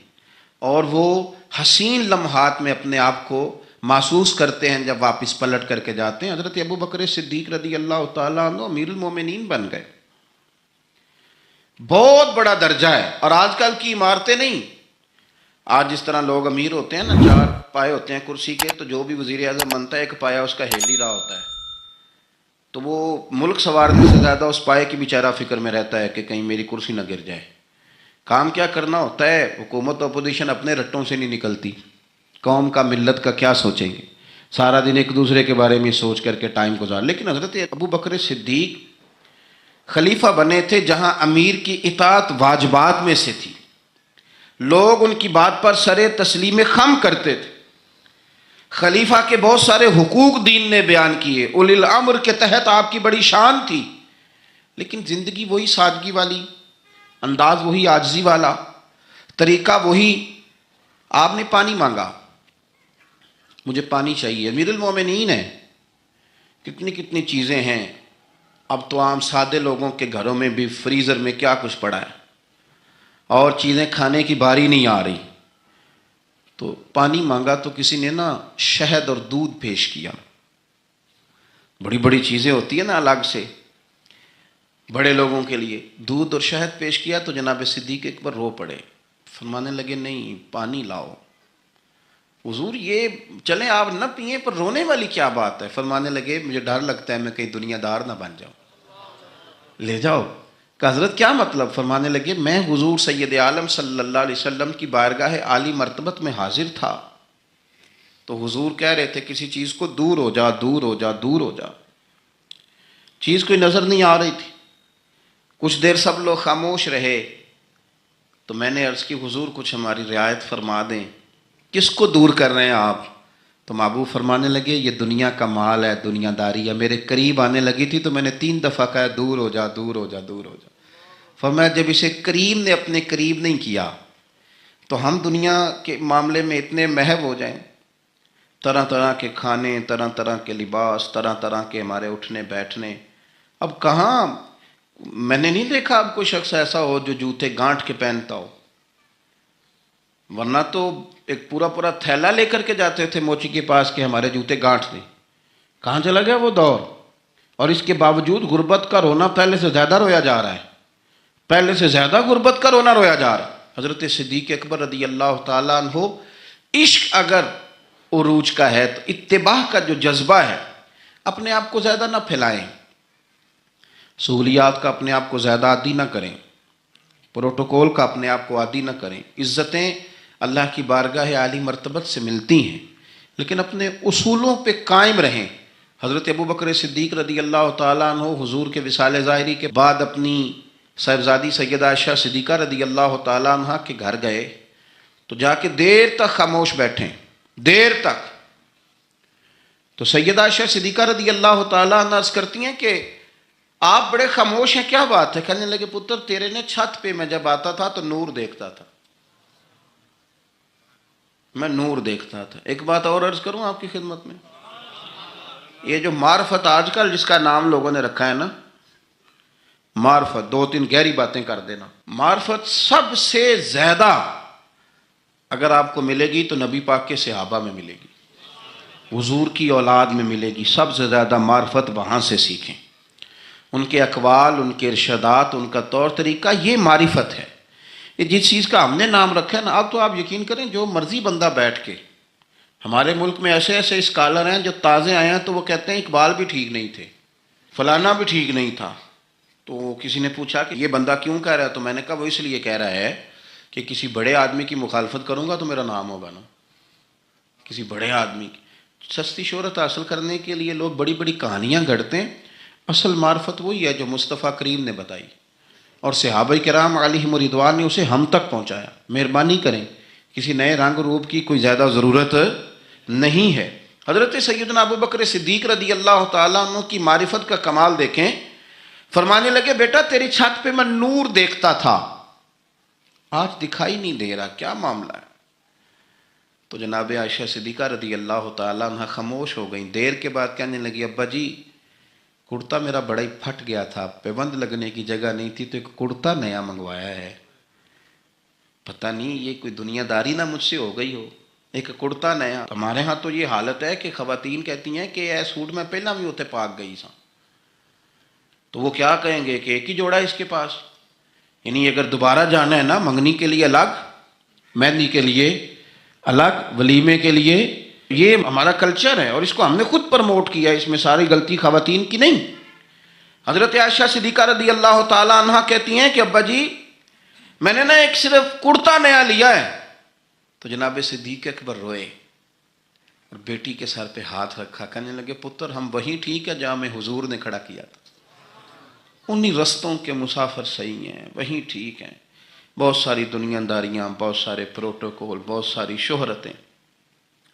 S2: اور وہ حسین لمحات میں اپنے آپ کو محسوس کرتے ہیں جب واپس پلٹ کر کے جاتے ہیں. حضرت ابو بکر صدیق رضی اللہ تعالیٰ عنہ امیر المومنین بن گئے. بہت بڑا درجہ ہے. اور آج کل کی عمارتیں نہیں. آج جس طرح لوگ امیر ہوتے ہیں نا, 4 پائے ہوتے ہیں کرسی کے, تو جو بھی وزیر اعظم بنتا ہے 1 پایا اس کا ہل ہی رہا ہوتا ہے, تو وہ ملک سنوارنے سے زیادہ اس پائے کی بیچارہ فکر میں رہتا ہے کہ کہیں میری کرسی نہ گر جائے. کام کیا کرنا ہوتا ہے, حکومت اپوزیشن اپنے رٹوں سے نہیں نکلتی. قوم کا ملت کا کیا سوچیں گے, سارا دن ایک دوسرے کے بارے میں سوچ کر کے ٹائم گزار. لیکن حضرت ابو بکر صدیق خلیفہ بنے تھے جہاں امیر کی اطاعت واجبات میں سے تھی. لوگ ان کی بات پر سر تسلیم خم کرتے تھے. خلیفہ کے بہت سارے حقوق دین نے بیان کیے, اولی الامر کے تحت آپ کی بڑی شان تھی, لیکن زندگی وہی سادگی والی, انداز وہی عاجزی والا, طریقہ وہی. آپ نے پانی مانگا, مجھے پانی چاہیے. امیر المومنین ہے, کتنی کتنی چیزیں ہیں. اب تو عام سادے لوگوں کے گھروں میں بھی فریزر میں کیا کچھ پڑا ہے, اور چیزیں کھانے کی باری نہیں آ رہی. تو پانی مانگا تو کسی نے نا شہد اور دودھ پیش کیا. بڑی بڑی چیزیں ہوتی ہیں نا الگ سے بڑے لوگوں کے لیے. دودھ اور شہد پیش کیا تو جناب صدیق اکبر رو پڑے. فرمانے لگے نہیں, پانی لاؤ. حضور یہ چلیں آپ نہ پئیں, پر رونے والی کیا بات ہے. فرمانے لگے مجھے ڈر لگتا ہے میں کہیں دنیا دار نہ بن جاؤں. لے جاؤ. کہ حضرت کیا مطلب. فرمانے لگے میں حضور سید عالم صلی اللہ علیہ وسلم کی بارگاہ عالی مرتبت میں حاضر تھا, تو حضور کہہ رہے تھے کسی چیز کو دور ہو جا, دور ہو جا, دور ہو جا. چیز کوئی نظر نہیں آ رہی تھی. کچھ دیر سب لوگ خاموش رہے, تو میں نے عرض کی حضور کچھ ہماری رعایت فرما دیں, کس کو دور کر رہے ہیں آپ. تو محبوب فرمانے لگے یہ دنیا کا مال ہے, دنیا داری ہے. میرے قریب آنے لگی تھی تو میں نے 3 دفعہ کہا دور ہو جا, دور ہو جا, دور ہو جا. فرمایا جب اسے کریم نے اپنے قریب نہیں کیا تو ہم دنیا کے معاملے میں اتنے محو ہو جائیں, طرح طرح کے کھانے, طرح طرح کے لباس, طرح طرح کے ہمارے اٹھنے بیٹھنے. اب کہاں میں نے نہیں دیکھا اب کوئی شخص ایسا ہو جو جوتے گانٹھ کے پہنتا ہو, ورنہ تو ایک پورا پورا تھیلا لے کر کے جاتے تھے موچی کے پاس کہ ہمارے جوتے گانٹھ دیں. کہاں چلا گیا وہ دور. اور اس کے باوجود غربت کا رونا پہلے سے زیادہ رویا جا رہا ہے, پہلے سے زیادہ غربت کا رونا رویا جا رہا ہے. حضرت صدیق اکبر رضی اللہ تعالیٰ عنہ, عشق اگر عروج کا ہے تو اتباع کا جو جذبہ ہے, اپنے آپ کو زیادہ نہ پھیلائیں, سہولیات کا اپنے آپ کو زیادہ عادی نہ کریں, پروٹوکول کا اپنے آپ کو عادی نہ کریں. عزتیں اللہ کی بارگاہ عالی مرتبت سے ملتی ہیں, لیکن اپنے اصولوں پہ قائم رہیں. حضرت ابو بکر صدیق رضی اللہ تعالیٰ عنہ حضور کے وصال ظاہری کے بعد اپنی صاحبزادی سیدہ عائشہ صدیقہ رضی اللہ تعالیٰ عنہ کے گھر گئے, تو جا کے دیر تک خاموش بیٹھیں, دیر تک. تو سیدہ عائشہ صدیقہ رضی اللہ تعالیٰ عنہ عرض کرتی ہیں کہ آپ بڑے خاموش ہیں, کیا بات ہے. کہنے لگے پتر تیرے نے چھت پہ میں جب آتا تھا تو نور دیکھتا تھا, میں نور دیکھتا تھا. ایک بات اور عرض کروں آپ کی خدمت میں, یہ جو معرفت آج کل جس کا نام لوگوں نے رکھا ہے نا, معرفت, 2-3 گہری باتیں کر دینا. معرفت سب سے زیادہ اگر آپ کو ملے گی تو نبی پاک کے صحابہ میں ملے گی, حضور کی اولاد میں ملے گی. سب سے زیادہ معرفت وہاں سے سیکھیں. ان کے اقوال, ان کے ارشادات, ان کا طور طریقہ, یہ معرفت ہے. یہ جس چیز کا ہم نے نام رکھا ہے نا, اب تو آپ یقین کریں جو مرضی بندہ بیٹھ کے, ہمارے ملک میں ایسے ایسے اسکالر ہیں جو تازے آئے ہیں تو وہ کہتے ہیں اقبال بھی ٹھیک نہیں تھے, فلانا بھی ٹھیک نہیں تھا. تو کسی نے پوچھا کہ یہ بندہ کیوں کہہ رہا ہے, تو میں نے کہا وہ اس لیے کہہ رہا ہے کہ کسی بڑے آدمی کی مخالفت کروں گا تو میرا نام ہوگا نا, کسی بڑے آدمی کی. سستی شہرت حاصل کرنے کے لیے لوگ بڑی بڑی کہانیاں گھڑتے ہیں. اصل معرفت وہی ہے جو مصطفیٰ کریم نے بتائی, اور صحابہ کرام علیہم رضوان نے اسے ہم تک پہنچایا. مہربانی کریں, کسی نئے رنگ روپ کی کوئی زیادہ ضرورت نہیں ہے. حضرت سیدنا ابو بکر صدیق رضی اللہ تعالیٰ عنہ کی معرفت کا کمال دیکھیں. فرمانے لگے بیٹا تیری چھت پہ میں نور دیکھتا تھا, آج دکھائی نہیں دے رہا, کیا معاملہ ہے. تو جناب عائشہ صدیقہ رضی اللہ تعالیٰ عنہ خاموش ہو گئیں. دیر کے بعد کہنے لگی ابا جی کرتا میرا بڑا ہی پھٹ گیا تھا, پیوند لگنے کی جگہ نہیں تھی تو ایک کرتا نیا منگوایا ہے, پتہ نہیں یہ کوئی دنیا داری نہ مجھ سے ہو گئی ہو. ایک کرتا نیا. ہمارے ہاں تو یہ حالت ہے کہ خواتین کہتی ہیں کہ اے سوٹ میں پہلا بھی ہوتے پاک گئی سا. تو وہ کیا کہیں گے کہ ایک ہی جوڑا ہے اس کے پاس. یعنی اگر دوبارہ جانا ہے نا منگنی کے لیے الگ، مہندی کے لیے الگ، ولیمے کے لیے. یہ ہمارا کلچر ہے اور اس کو ہم نے خود پروموٹ کیا ہے، اس میں ساری غلطی خواتین کی نہیں. حضرت عائشہ صدیقہ رضی اللہ تعالی عنہ کہتی ہیں کہ ابا جی میں نے نا ایک صرف کرتا نیا لیا ہے. تو جناب صدیق اکبر روئے اور بیٹی کے سر پہ ہاتھ رکھا، کہنے لگے پتر ہم وہی ٹھیک ہے جہاں میں حضور نے کھڑا کیا تھا. انہی رستوں کے مسافر صحیح ہیں، وہی ٹھیک ہیں. بہت ساری دنیا داریاں، بہت سارے پروٹوکول، بہت ساری شہرتیں،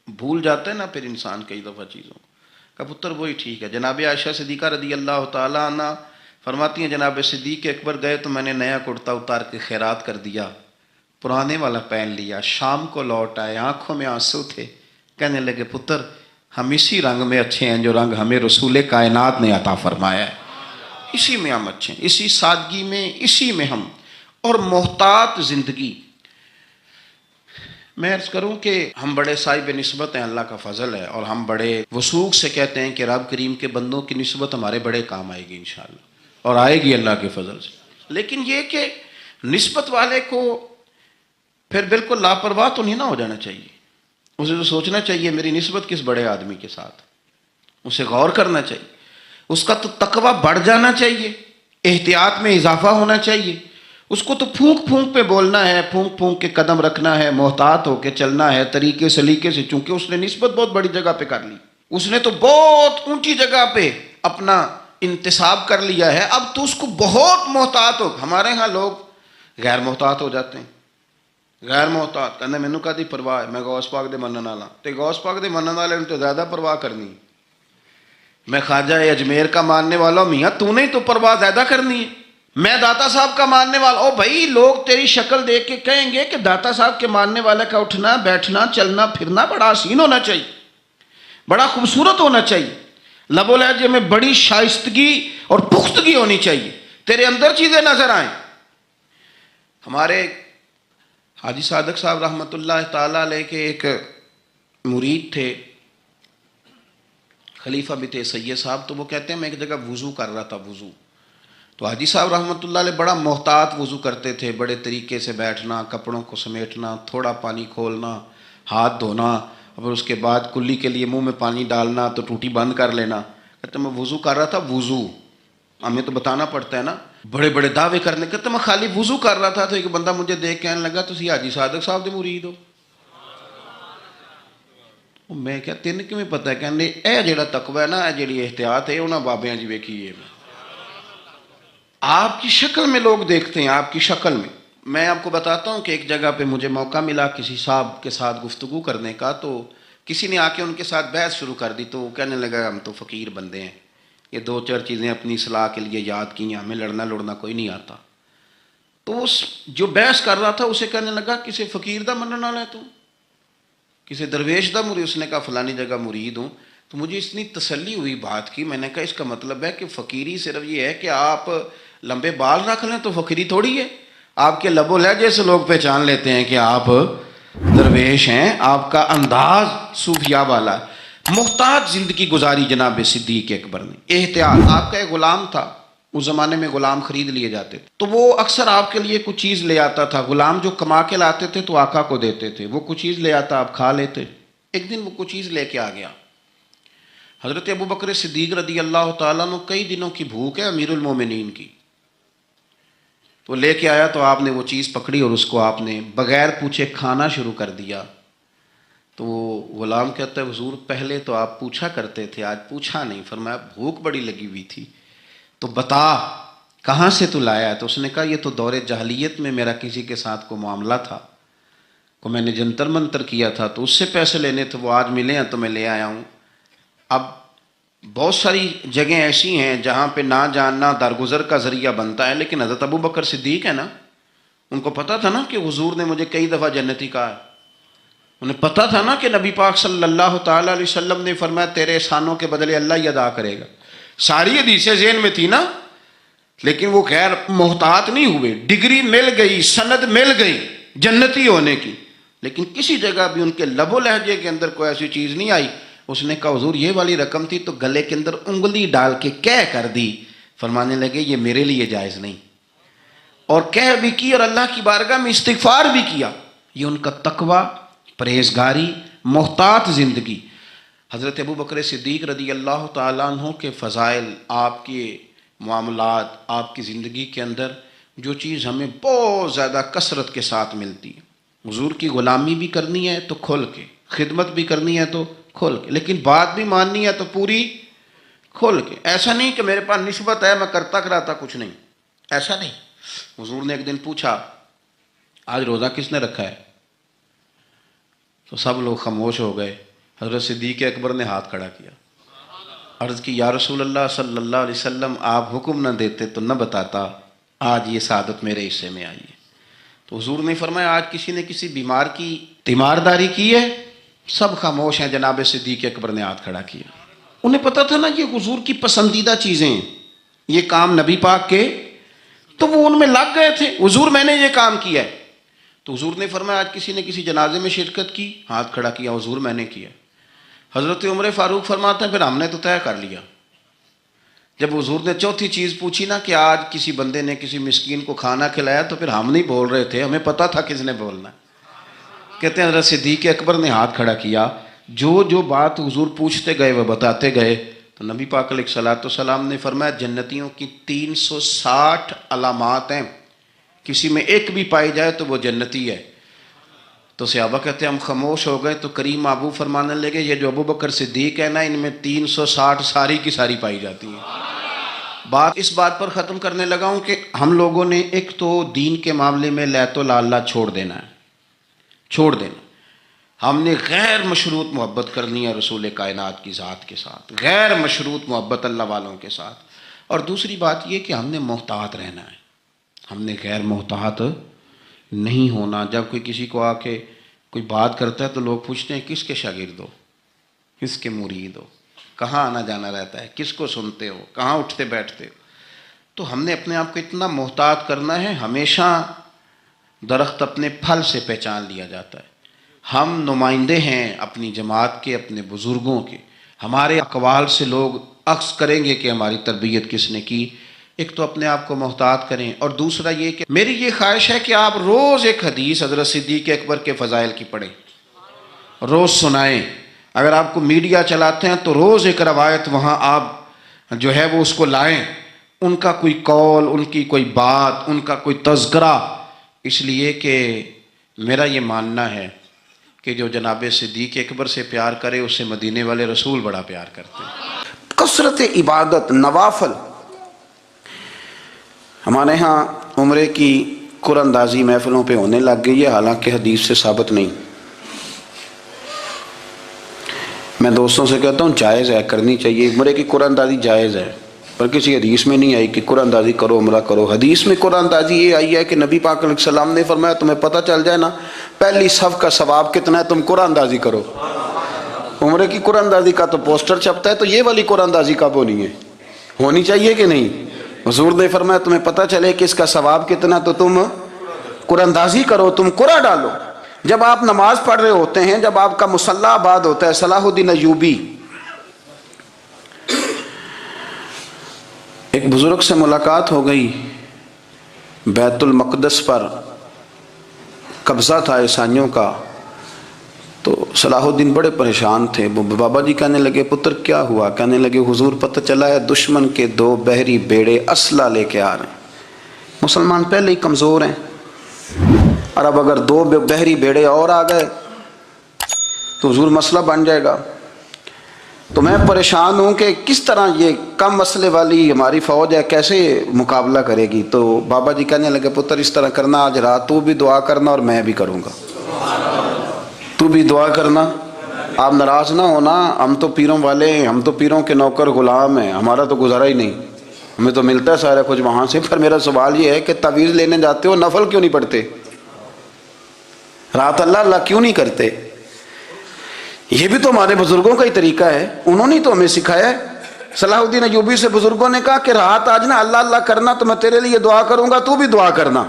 S2: بھول جاتے ہیں نا پھر انسان کئی دفعہ چیزوں کو. کہ پتر وہی ٹھیک ہے. جناب عائشہ صدیقہ رضی اللہ تعالی عنہ فرماتی ہیں جناب صدیق اکبر گئے تو میں نے نیا کرتا اتار کے خیرات کر دیا، پرانے والا پہن لیا. شام کو لوٹ آئے، آنکھوں میں آنسو تھے. کہنے لگے پتر ہم اسی رنگ میں اچھے ہیں جو رنگ ہمیں رسول کائنات نے عطا فرمایا ہے. اسی میں ہم اچھے ہیں، اسی سادگی میں، اسی میں ہم. اور محتاط زندگی. میں عرض کروں کہ ہم بڑے صاحب نسبت ہیں، اللہ کا فضل ہے، اور ہم بڑے وثوق سے کہتے ہیں کہ رب کریم کے بندوں کی نسبت ہمارے بڑے کام آئے گی انشاءاللہ، اور آئے گی اللہ کے فضل سے. لیکن یہ کہ نسبت والے کو پھر بالکل لاپرواہ تو نہیں نہ ہو جانا چاہیے. اسے تو سوچنا چاہیے میری نسبت کس بڑے آدمی کے ساتھ، اسے غور کرنا چاہیے. اس کا تو تقویٰ بڑھ جانا چاہیے، احتیاط میں اضافہ ہونا چاہیے. اس کو تو پھونک پھونک پہ بولنا ہے، پھونک پھونک کے قدم رکھنا ہے، محتاط ہو کے چلنا ہے طریقے سلیقے سے. چونکہ اس نے نسبت بہت بڑی جگہ پہ کر لی، اس نے تو بہت اونچی جگہ پہ اپنا انتصاب کر لیا ہے. اب تو اس کو بہت محتاط ہو. ہمارے ہاں لوگ غیر محتاط ہو جاتے ہیں، غیر محتاط. کہنا مینوں کدی پرواہ ہے، میں غوث پاک دے منن والا. تے غوث پاک دے منن والے نے تو زیادہ پرواہ کرنی. میں خواجہ اجمیر کا ماننے والا ہوں، میاں تو نے تو پرواہ زیادہ کرنی ہے. میں داتا صاحب کا ماننے والا. او بھائی لوگ تیری شکل دیکھ کے کہیں گے کہ داتا صاحب کے ماننے والے کا اٹھنا بیٹھنا چلنا پھرنا بڑا حسین ہونا چاہیے، بڑا خوبصورت ہونا چاہیے، لب و لہجے میں بڑی شائستگی اور پختگی ہونی چاہیے، تیرے اندر چیزیں نظر آئیں. ہمارے حاجی صادق صاحب رحمۃ اللہ تعالیٰ علیہ کے ایک مرید تھے، خلیفہ بھی تھے سید صاحب. تو وہ کہتے ہیں میں ایک جگہ وضو کر رہا تھا، وضو. تو حاجی صاحب رحمۃ اللہ علیہ بڑا محتاط وضو کرتے تھے، بڑے طریقے سے بیٹھنا، کپڑوں کو سمیٹنا، تھوڑا پانی کھولنا، ہاتھ دھونا، اور اس کے بعد کلی کے لیے منہ میں پانی ڈالنا تو ٹوٹی بند کر لینا. کہتے میں وضو کر رہا تھا، وضو ہمیں تو بتانا پڑتا ہے نا، بڑے بڑے دعوے کرنے. کہتے میں خالی وضو کر رہا تھا تو ایک بندہ مجھے دیکھ کہنے لگا تسی حاجی صادق صاحب دے مرید ہو. میں کیا تین کیویں پتہ ہے؟ کہنے اے جڑا تقوی ہے نا، اے جڑی احتیاط ہے انہاں بابیاں جی ویکھی ہے. آپ کی شکل میں لوگ دیکھتے ہیں، آپ کی شکل میں. میں آپ کو بتاتا ہوں کہ ایک جگہ پہ مجھے موقع ملا کسی صاحب کے ساتھ گفتگو کرنے کا. تو کسی نے آ کے ان کے ساتھ بحث شروع کر دی. تو وہ کہنے لگا ہم تو فقیر بندے ہیں، یہ دو چار چیزیں اپنی اصلاح کے لیے یاد کی ہیں، ہمیں لڑنا کوئی نہیں آتا. تو اس جو بحث کر رہا تھا اسے کہنے لگا کسی فقیر دا منن والا ہے تو، کسی درویش دا مرید؟ اس نے کہا فلانی جگہ مرید ہوں. تو مجھے اتنی تسلی ہوئی بات کی. میں نے کہا اس کا مطلب ہے کہ فقیری صرف یہ ہے کہ آپ لمبے بال رکھ لیں تو فقیری تھوڑی ہے. آپ کے لب و لہجے سے لوگ پہچان لیتے ہیں کہ آپ درویش ہیں، آپ کا انداز صوفیاء والا ہے. محتاط زندگی گزاری جناب صدیق اکبر نے، احتیاط. آپ کا ایک غلام تھا، اس زمانے میں غلام خرید لیے جاتے تھے، تو وہ اکثر آپ کے لیے کچھ چیز لے آتا تھا. غلام جو کما کے لاتے تھے تو آقا کو دیتے تھے، وہ کچھ چیز لے آتا، آپ کھا لیتے. ایک دن وہ کچھ چیز لے کے آ گیا. حضرت ابو بکر صدیق رضی اللہ تعالیٰ عنہ کئی دنوں کی بھوک ہے امیر المومنین کی. تو لے کے آیا تو آپ نے وہ چیز پکڑی اور اس کو آپ نے بغیر پوچھے کھانا شروع کر دیا. تو وہ غلام کہتا ہے حضور پہلے تو آپ پوچھا کرتے تھے، آج پوچھا نہیں. فرمایا بھوک بڑی لگی ہوئی تھی تو بتا کہاں سے تو لایا ہے؟ تو اس نے کہا یہ تو دور جاہلیت میں میرا کسی کے ساتھ کو معاملہ تھا، کو میں نے جنتر منتر کیا تھا تو اس سے پیسے لینے تھے، وہ آج ملے ہیں تو میں لے آیا ہوں. اب بہت ساری جگہیں ایسی ہیں جہاں پہ نہ جاننا درگزر کا ذریعہ بنتا ہے، لیکن حضرت ابو بکر صدیق ہے نا، ان کو پتہ تھا نا کہ حضور نے مجھے کئی دفعہ جنتی کہا ہے. انہیں پتہ تھا نا کہ نبی پاک صلی اللہ تعالیٰ علیہ وسلم نے فرمایا تیرے احسانوں کے بدلے اللہ ہی ادا کرے گا. ساری حدیثیں ذہن میں تھی نا، لیکن وہ خیر محتاط نہیں ہوئے. ڈگری مل گئی، سند مل گئی جنتی ہونے کی. لیکن کسی جگہ بھی ان کے لب و لہجے کے اندر کوئی ایسی چیز نہیں آئی۔ اس نے کہا حضور یہ والی رقم تھی تو گلے کے اندر انگلی ڈال کے کہہ کر دی۔ فرمانے لگے یہ میرے لیے جائز نہیں، اور کہہ بھی کی اور اللہ کی بارگاہ میں استغفار بھی کیا۔ یہ ان کا تقوی، پرہیزگاری، محتاط زندگی۔ حضرت ابو بکر صدیق رضی اللہ تعالیٰ عنہ کے فضائل، آپ کے معاملات، آپ کی زندگی کے اندر جو چیز ہمیں بہت زیادہ کثرت کے ساتھ ملتی ہے، حضور کی غلامی بھی کرنی ہے تو کھل کے، خدمت بھی کرنی ہے تو کھل کے، لیکن بات بھی ماننی ہے تو پوری کھل کے۔ ایسا نہیں کہ میرے پاس نسبت ہے میں کرتا کراتا کچھ نہیں، ایسا نہیں۔ حضور نے ایک دن پوچھا آج روزہ کس نے رکھا ہے؟ تو سب لوگ خاموش ہو گئے۔ حضرت صدیق اکبر نے ہاتھ کھڑا کیا، عرض کی یا رسول اللہ صلی اللہ علیہ وسلم آپ حکم نہ دیتے تو نہ بتاتا، آج یہ سعادت میرے حصے میں آئی ہے۔ تو حضور نے فرمایا آج کسی نے کسی بیمار کی تیمارداری کی ہے؟ سب خاموش ہیں۔ جناب صدیق اکبر نے ہاتھ کھڑا کیا۔ انہیں پتا تھا نا یہ حضور کی پسندیدہ چیزیں ہیں، یہ کام نبی پاک کے، تو وہ ان میں لگ گئے تھے۔ حضور میں نے یہ کام کیا ہے۔ تو حضور نے فرمایا آج کسی نے کسی جنازے میں شرکت کی؟ ہاتھ کھڑا کیا، حضور میں نے کیا۔ حضرت عمر فاروق فرماتے ہیں پھر ہم نے تو طے کر لیا۔ جب حضور نے چوتھی چیز پوچھی نا کہ آج کسی بندے نے کسی مسکین کو کھانا کھلایا، تو پھر ہم نہیں بول رہے تھے، ہمیں پتا تھا کس نے بولنا ہے۔ کہتے ہیں حضرت صدیق اکبر نے ہاتھ کھڑا کیا، جو بات حضور پوچھتے گئے وہ بتاتے گئے۔ تو نبی پاک علیہ الصلوۃ والسلام نے فرمایا جنتیوں کی 360 علامات ہیں، کسی میں ایک بھی پائی جائے تو وہ جنتی ہے۔ تو صحابہ کہتے ہیں ہم خاموش ہو گئے۔ تو کریم ابو فرمانے لگے یہ جو ابو بکر صدیق ہے نا، ان میں 360 ساری کی ساری پائی جاتی ہیں۔ بات اس بات پر ختم کرنے لگا ہوں کہ ہم لوگوں نے ایک تو دین کے معاملے میں لیت و لالا چھوڑ دینا ہے، چھوڑ دینا۔ ہم نے غیر مشروط محبت کرنی ہے رسول کائنات کی ذات کے ساتھ، غیر مشروط محبت اللہ والوں کے ساتھ۔ اور دوسری بات یہ کہ ہم نے محتاط رہنا ہے، ہم نے غیر محتاط نہیں ہونا۔ جب کوئی کسی کو آ کے کوئی بات کرتا ہے تو لوگ پوچھتے ہیں کس کے شاگرد ہو، کس کے مرید ہو، کہاں آنا جانا رہتا ہے، کس کو سنتے ہو، کہاں اٹھتے بیٹھتے ہو۔ تو ہم نے اپنے آپ کو اتنا محتاط کرنا ہے۔ ہمیشہ درخت اپنے پھل سے پہچان لیا جاتا ہے۔ ہم نمائندے ہیں اپنی جماعت کے، اپنے بزرگوں کے۔ ہمارے اقوال سے لوگ عکس کریں گے کہ ہماری تربیت کس نے کی۔ ایک تو اپنے آپ کو محتاط کریں، اور دوسرا یہ کہ میری یہ خواہش ہے کہ آپ روز ایک حدیث حضرت صدیق اکبر کے فضائل کی پڑھیں، روز سنائیں۔ اگر آپ کو میڈیا چلاتے ہیں تو روز ایک روایت وہاں آپ جو ہے وہ اس کو لائیں، ان کا کوئی قول، ان کی کوئی بات، ان کا کوئی تذکرہ۔ اس لیے کہ میرا یہ ماننا ہے کہ جو جناب صدیق اکبر سے پیار کرے اسے مدینے والے رسول بڑا پیار کرتے ہیں۔
S1: کثرت عبادت، نوافل۔ ہمارے ہاں عمرے کی قرآن اندازی محفلوں پہ ہونے لگ گئی ہے، حالانکہ حدیث سے ثابت نہیں۔ میں دوستوں سے کہتا ہوں جائز ہے، کرنی چاہیے، عمرے کی قرآن اندازی جائز ہے، پر کسی حدیث میں نہیں آئی کہ قرآن اندازی کرو عمرہ کرو۔ حدیث میں قرآن اندازی یہ آئی ہے کہ نبی پاک علیہ السلام نے فرمایا تمہیں پتہ چل جائے نا پہلی صف کا ثواب کتنا ہے، تم قرآن اندازی کرو۔ عمرے کی قرآن اندازی کا تو پوسٹر چھپتا ہے، تو یہ والی قرآن اندازی کب ہونی ہے؟ ہونی چاہیے کہ نہیں؟ حضور نے فرمایا تمہیں پتہ چلے کہ اس کا ثواب کتنا، تو تم قرآن اندازی کرو، تم قرآن ڈالو۔ جب آپ نماز پڑھ رہے ہوتے ہیں، جب آپ کا مصلی آباد ہوتا ہے، صلاح الدین ایوبی ایک بزرگ سے ملاقات ہو گئی، بیت المقدس پر قبضہ تھا عیسائیوں کا، تو صلاح الدین بڑے پریشان تھے۔ بابا جی کہنے لگے پتر کیا ہوا؟ کہنے لگے حضور پتہ چلا ہے دشمن کے 2 بحری بیڑے اسلحہ لے کے آ رہے ہیں، مسلمان پہلے ہی کمزور ہیں، اور اب اگر 2 بحری بیڑے اور آ گئے تو حضور مسئلہ بن جائے گا۔ تو میں پریشان ہوں کہ کس طرح یہ کم مسئلے والی ہماری فوج ہے کیسے مقابلہ کرے گی۔ تو بابا جی کہنے لگے پتر اس طرح کرنا، آج رات تو بھی دعا کرنا اور میں بھی کروں گا، تو بھی دعا کرنا، آپ ناراض نہ ہونا، ہم تو پیروں والے ہیں، ہم تو پیروں کے نوکر غلام ہیں، ہمارا تو گزارا ہی نہیں، ہمیں تو ملتا ہے سارا کچھ وہاں سے۔ پر میرا سوال یہ ہے کہ تعویذ لینے جاتے ہو نفل کیوں نہیں پڑھتے؟ رات اللہ اللہ کیوں نہیں کرتے؟ یہ بھی تو ہمارے بزرگوں کا ہی طریقہ ہے، انہوں نے تو ہمیں سکھایا ہے۔ صلاح الدین ایوبی سے بزرگوں نے کہا کہ رات آج نا اللہ اللہ کرنا، تو میں تیرے لیے دعا کروں گا، تو بھی دعا کرنا۔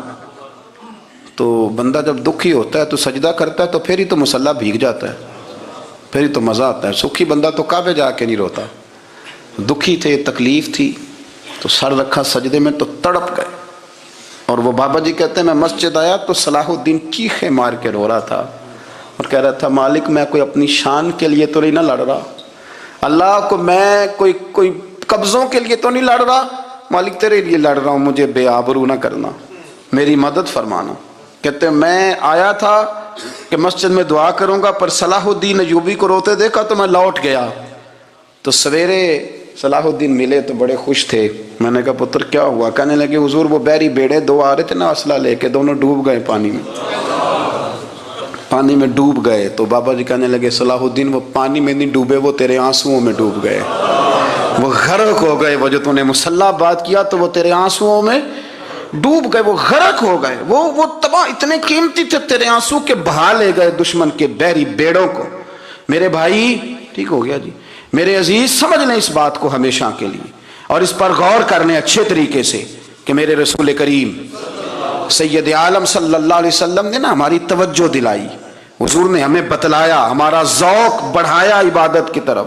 S2: تو بندہ جب دکھی ہوتا ہے تو سجدہ کرتا ہے تو پھر ہی تو مصلی بھیگ جاتا ہے، پھر ہی تو مزہ آتا ہے۔ سکھی بندہ تو کعبے جا کے نہیں روتا، دکھی تھے، تکلیف تھی تو سر رکھا سجدے میں تو تڑپ گئے۔ اور وہ بابا جی کہتے ہیں میں مسجد آیا تو صلاح الدین چیخے مار کے رو رہا تھا اور کہہ رہا تھا مالک میں کوئی اپنی شان کے لیے تو نہیں نہ لڑ رہا، اللہ کو میں کوئی قبضوں کے لیے تو نہیں لڑ رہا، مالک تیرے لیے لڑ رہا ہوں، مجھے بے آبرو نہ کرنا، میری مدد فرمانا۔ کہتے ہیں میں آیا تھا کہ مسجد میں دعا کروں گا، پر صلاح الدین ایوبی کو روتے دیکھا تو میں لوٹ گیا۔ تو سویرے صلاح الدین ملے تو بڑے خوش تھے۔ میں نے کہا پتر کیا ہوا؟ کہنے لگے حضور وہ بحری بیڑے دو آ رہے تھے نا اسلحہ لے کے، دونوں ڈوب گئے پانی میں ڈوب گئے۔ تو بابا جی کہنے لگے صلاح الدین وہ پانی میں نہیں ڈوبے، وہ تیرے آنسوؤں میں ڈوب گئے، وہ غرق ہو گئے، وہ جو تو نے مصلی بات کیا تو وہ تیرے آنسوؤں میں ڈوب گئے، وہ غرق ہو گئے، وہ تباہ، اتنے قیمتی تھے تیرے آنسو کے بہا لے گئے دشمن کے بحری بیڑوں کو۔ میرے بھائی ٹھیک ہو گیا جی، میرے عزیز سمجھ لیں اس بات کو ہمیشہ کے لیے، اور اس پر غور کرنے اچھے طریقے سے کہ میرے رسول کریم سید عالم صلی اللہ علیہ وسلم نے نا ہماری توجہ دلائی، حضور نے ہمیں بتلایا، ہمارا ذوق بڑھایا عبادت کی طرف۔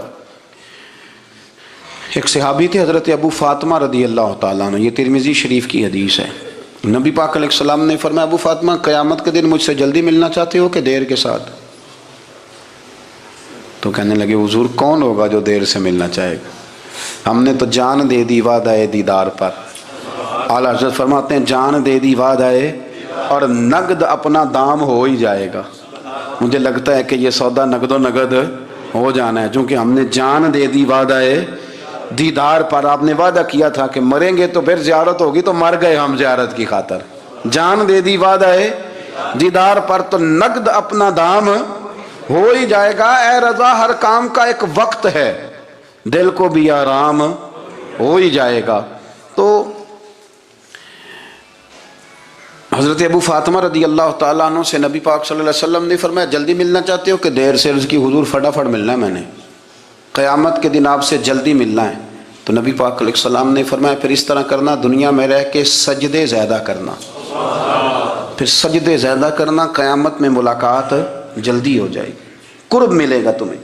S2: ایک صحابی تھے حضرت ابو فاطمہ رضی اللہ تعالیٰ عنہ، یہ ترمذی شریف کی حدیث ہے۔ نبی پاک علیہ السلام نے فرمایا ابو فاطمہ قیامت کے دن مجھ سے جلدی ملنا چاہتے ہو کہ دیر کے ساتھ؟ تو کہنے لگے حضور کون ہوگا جو دیر سے ملنا چاہے گا، ہم نے تو جان دے دی وعدہ دیدار پر۔ اعلیٰ حضرت فرماتے ہیں جان دے دی وعدہ اور نقد اپنا دام ہو ہی جائے گا۔ مجھے لگتا ہے کہ یہ سودا نقد و نقد ہو جانا ہے، چونکہ ہم نے جان دے دی وعدہ دیدار پر۔ آپ نے وعدہ کیا تھا کہ مریں گے تو پھر زیارت ہوگی، تو مر گئے ہم زیارت کی خاطر۔ جان دے دی وعدہ دیدار پر تو نقد اپنا دام ہو ہی جائے گا۔ اے رضا ہر کام کا ایک وقت ہے، دل کو بھی آرام ہو ہی جائے گا۔ تو حضرت ابو فاطمہ رضی اللہ تعالیٰ عنہ سے نبی پاک صلی اللہ علیہ وسلم نے فرمایا جلدی ملنا چاہتے ہو کہ دیر سے؟ عرض کی حضور فٹافٹ ملنا ہے، میں نے قیامت کے دن آپ سے جلدی ملنا ہے۔ تو نبی پاک علیہ السلام نے فرمایا پھر اس طرح کرنا، دنیا میں رہ کے سجدے زیادہ کرنا، پھر سجدے زیادہ کرنا، قیامت میں ملاقات جلدی ہو جائے گی، قرب ملے گا تمہیں۔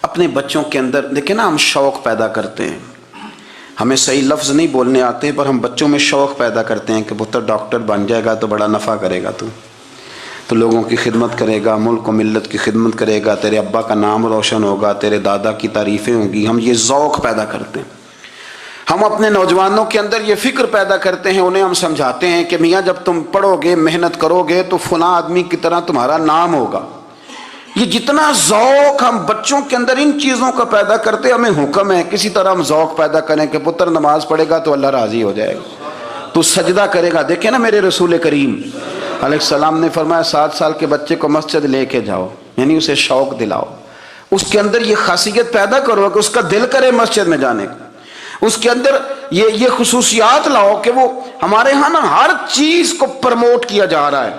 S2: اپنے بچوں کے اندر دیکھیں نا، ہم شوق پیدا کرتے ہیں، ہمیں صحیح لفظ نہیں بولنے آتے پر ہم بچوں میں شوق پیدا کرتے ہیں کہ پتر ڈاکٹر بن جائے گا تو بڑا نفع کرے گا، تو لوگوں کی خدمت کرے گا، ملک و ملت کی خدمت کرے گا، تیرے ابا کا نام روشن ہوگا، تیرے دادا کی تعریفیں ہوں گی۔ ہم یہ ذوق پیدا کرتے ہیں۔ ہم اپنے نوجوانوں کے اندر یہ فکر پیدا کرتے ہیں، انہیں ہم سمجھاتے ہیں کہ میاں جب تم پڑھو گے، محنت کرو گے تو فلاں آدمی کی طرح تمہارا نام ہوگا۔ یہ جتنا ذوق ہم بچوں کے اندر ان چیزوں کا پیدا کرتے، ہمیں حکم ہے کسی طرح ہم ذوق پیدا کریں کہ پتر نماز پڑھے گا تو اللہ راضی ہو جائے گا، تو سجدہ کرے گا۔ دیکھیں نا میرے رسول کریم علیہ السلام نے فرمایا 7 سال کے بچے کو مسجد لے کے جاؤ، یعنی اسے شوق دلاؤ، اس کے اندر یہ خاصیت پیدا کرو کہ اس کا دل کرے مسجد میں جانے کا، اس کے اندر یہ خصوصیات لاؤ کہ وہ ہمارے ہاں نا ہر چیز کو پروموٹ کیا جا رہا ہے،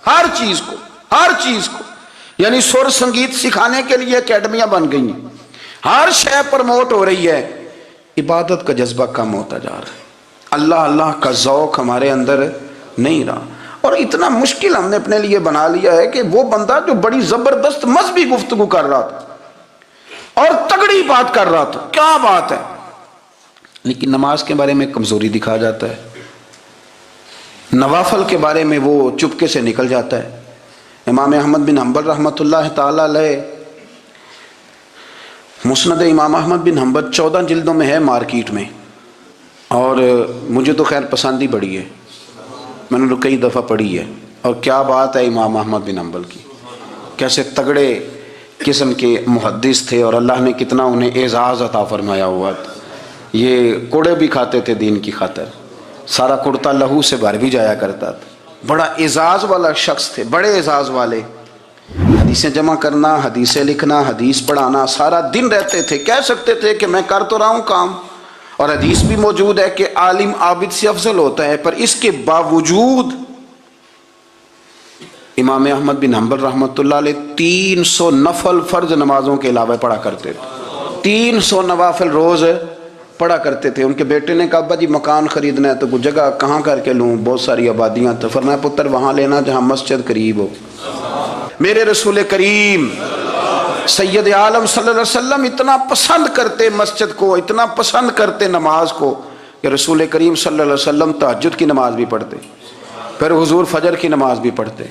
S2: ہر چیز کو، یعنی سر سنگیت سکھانے کے لیے اکیڈمیاں بن گئی ہیں، ہر شے پروموٹ ہو رہی ہے، عبادت کا جذبہ کم ہوتا جا رہا ہے، اللہ کا ذوق ہمارے اندر نہیں رہا۔ اور اتنا مشکل ہم نے اپنے لیے بنا لیا ہے کہ وہ بندہ جو بڑی زبردست مذہبی گفتگو کر رہا تھا اور تگڑی بات کر رہا تھا، کیا بات ہے، لیکن نماز کے بارے میں کمزوری دکھا جاتا ہے، نوافل کے بارے میں وہ چپکے سے نکل جاتا ہے۔ امام احمد بن حنبل رحمۃ اللہ تعالی علیہ، مسند امام احمد بن حنبل 14 جلدوں میں ہے مارکیٹ میں، اور مجھے تو خیر پسند ہی بڑی ہے، میں نے تو کئی دفعہ پڑھی ہے۔ اور کیا بات ہے امام احمد بن حنبل کی، کیسے تگڑے قسم کے محدث تھے اور اللہ نے کتنا انہیں اعزاز عطا فرمایا ہوا تھا۔ یہ کوڑے بھی کھاتے تھے دین کی خاطر، سارا کرتا لہو سے بھر بھی جایا کرتا تھا، بڑا اعزاز والا شخص تھے، بڑے اعزاز والے۔ حدیثیں جمع کرنا، حدیثیں لکھنا، حدیث پڑھانا، سارا دن رہتے تھے۔ کہہ سکتے تھے کہ میں کر تو رہا ہوں کام، اور حدیث بھی موجود ہے کہ عالم عابد سے افضل ہوتا ہے، پر اس کے باوجود امام احمد بن حنبل رحمۃ اللہ علیہ 300 نفل فرض نمازوں کے علاوہ پڑھا کرتے تھے، 300 نوافل روز پڑھا کرتے تھے. ان کے بیٹے نے کہا ابا جی مکان خریدنا ہے تو جگہ کہاں کر کے لوں, بہت ساری آبادیاں. تو فرمایا پتر وہاں لینا جہاں مسجد قریب ہو. میرے رسول کریم سید عالم صلی اللہ علیہ وسلم اتنا پسند کرتے مسجد کو, اتنا پسند کرتے نماز کو, کہ رسول کریم صلی اللہ علیہ وسلم تہجد کی نماز بھی پڑھتے, پھر حضور فجر کی نماز بھی پڑھتے.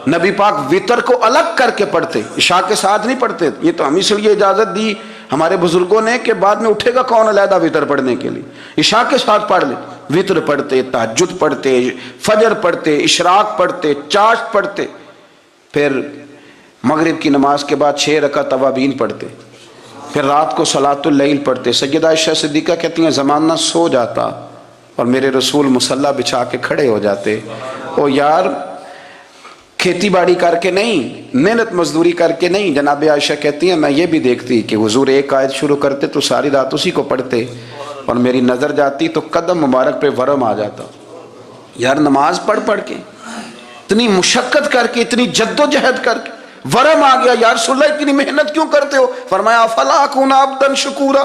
S2: نبی پاک وتر کو الگ کر کے پڑھتے, عشاء کے ساتھ نہیں پڑھتے. یہ تو ہم اس لیے اجازت دی ہمارے بزرگوں نے کہ بعد میں اٹھے گا کون علیحدہ وتر پڑھنے کے لیے, عشاء کے ساتھ پڑھ لے. وتر پڑھتے, تہجد پڑھتے, فجر پڑھتے, اشراق پڑھتے, چاشت پڑھتے, پھر مغرب کی نماز کے بعد 6 رکعت اوابین پڑھتے, پھر رات کو صلاۃ اللیل پڑھتے. سیدہ عائشہ صدیقہ کہتی ہیں زمانہ سو جاتا اور میرے رسول مصلی بچھا کے کھڑے ہو جاتے. او یار کھیتی باڑی کر کے نہیں, محنت مزدوری کر کے نہیں. جناب عائشہ کہتی ہیں میں یہ بھی دیکھتی کہ حضور ایک آیت شروع کرتے تو ساری رات اسی کو پڑھتے, اور میری نظر جاتی تو قدم مبارک پہ ورم آ جاتا. یار نماز پڑھ پڑھ کے, اتنی مشقت کر کے, اتنی جد و جہد کر کے ورم آ گیا. یا رسول اللہ اتنی محنت کیوں کرتے ہو؟ فرمایا افلا اکون عبدا شکورا,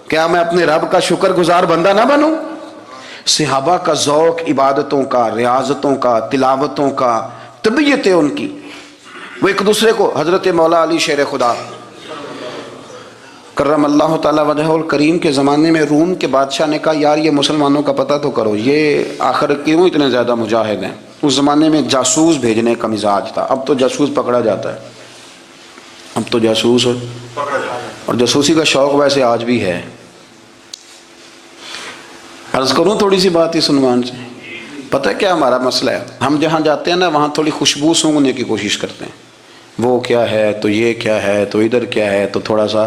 S2: کیا میں اپنے رب کا شکر گزار بندہ نہ بنوں؟ صحابہ کا ذوق عبادتوں کا, ریاضتوں کا, تلاوتوں کا, طبیعت ہے ان کی. وہ ایک دوسرے کو, حضرت مولا علی شیر خدا کرم اللہ تعالی وجہہ الکریم کے زمانے میں روم کے بادشاہ نے کہا یار یہ مسلمانوں کا پتہ تو کرو, یہ آخر کیوں اتنے زیادہ مجاہد ہیں. اس زمانے میں جاسوس بھیجنے کا مزاج تھا, اب تو جاسوس پکڑا جاتا ہے, اب تو جاسوس اور جاسوسی کا شوق ویسے آج بھی ہے. عرض کروں تھوڑی سی بات اس عنوان سے. پتہ ہے کیا ہمارا مسئلہ ہے؟ ہم جہاں جاتے ہیں نا وہاں تھوڑی خوشبو سونگنے کی کوشش کرتے ہیں. وہ کیا ہے تو یہ کیا ہے تو ادھر کیا ہے تو تھوڑا سا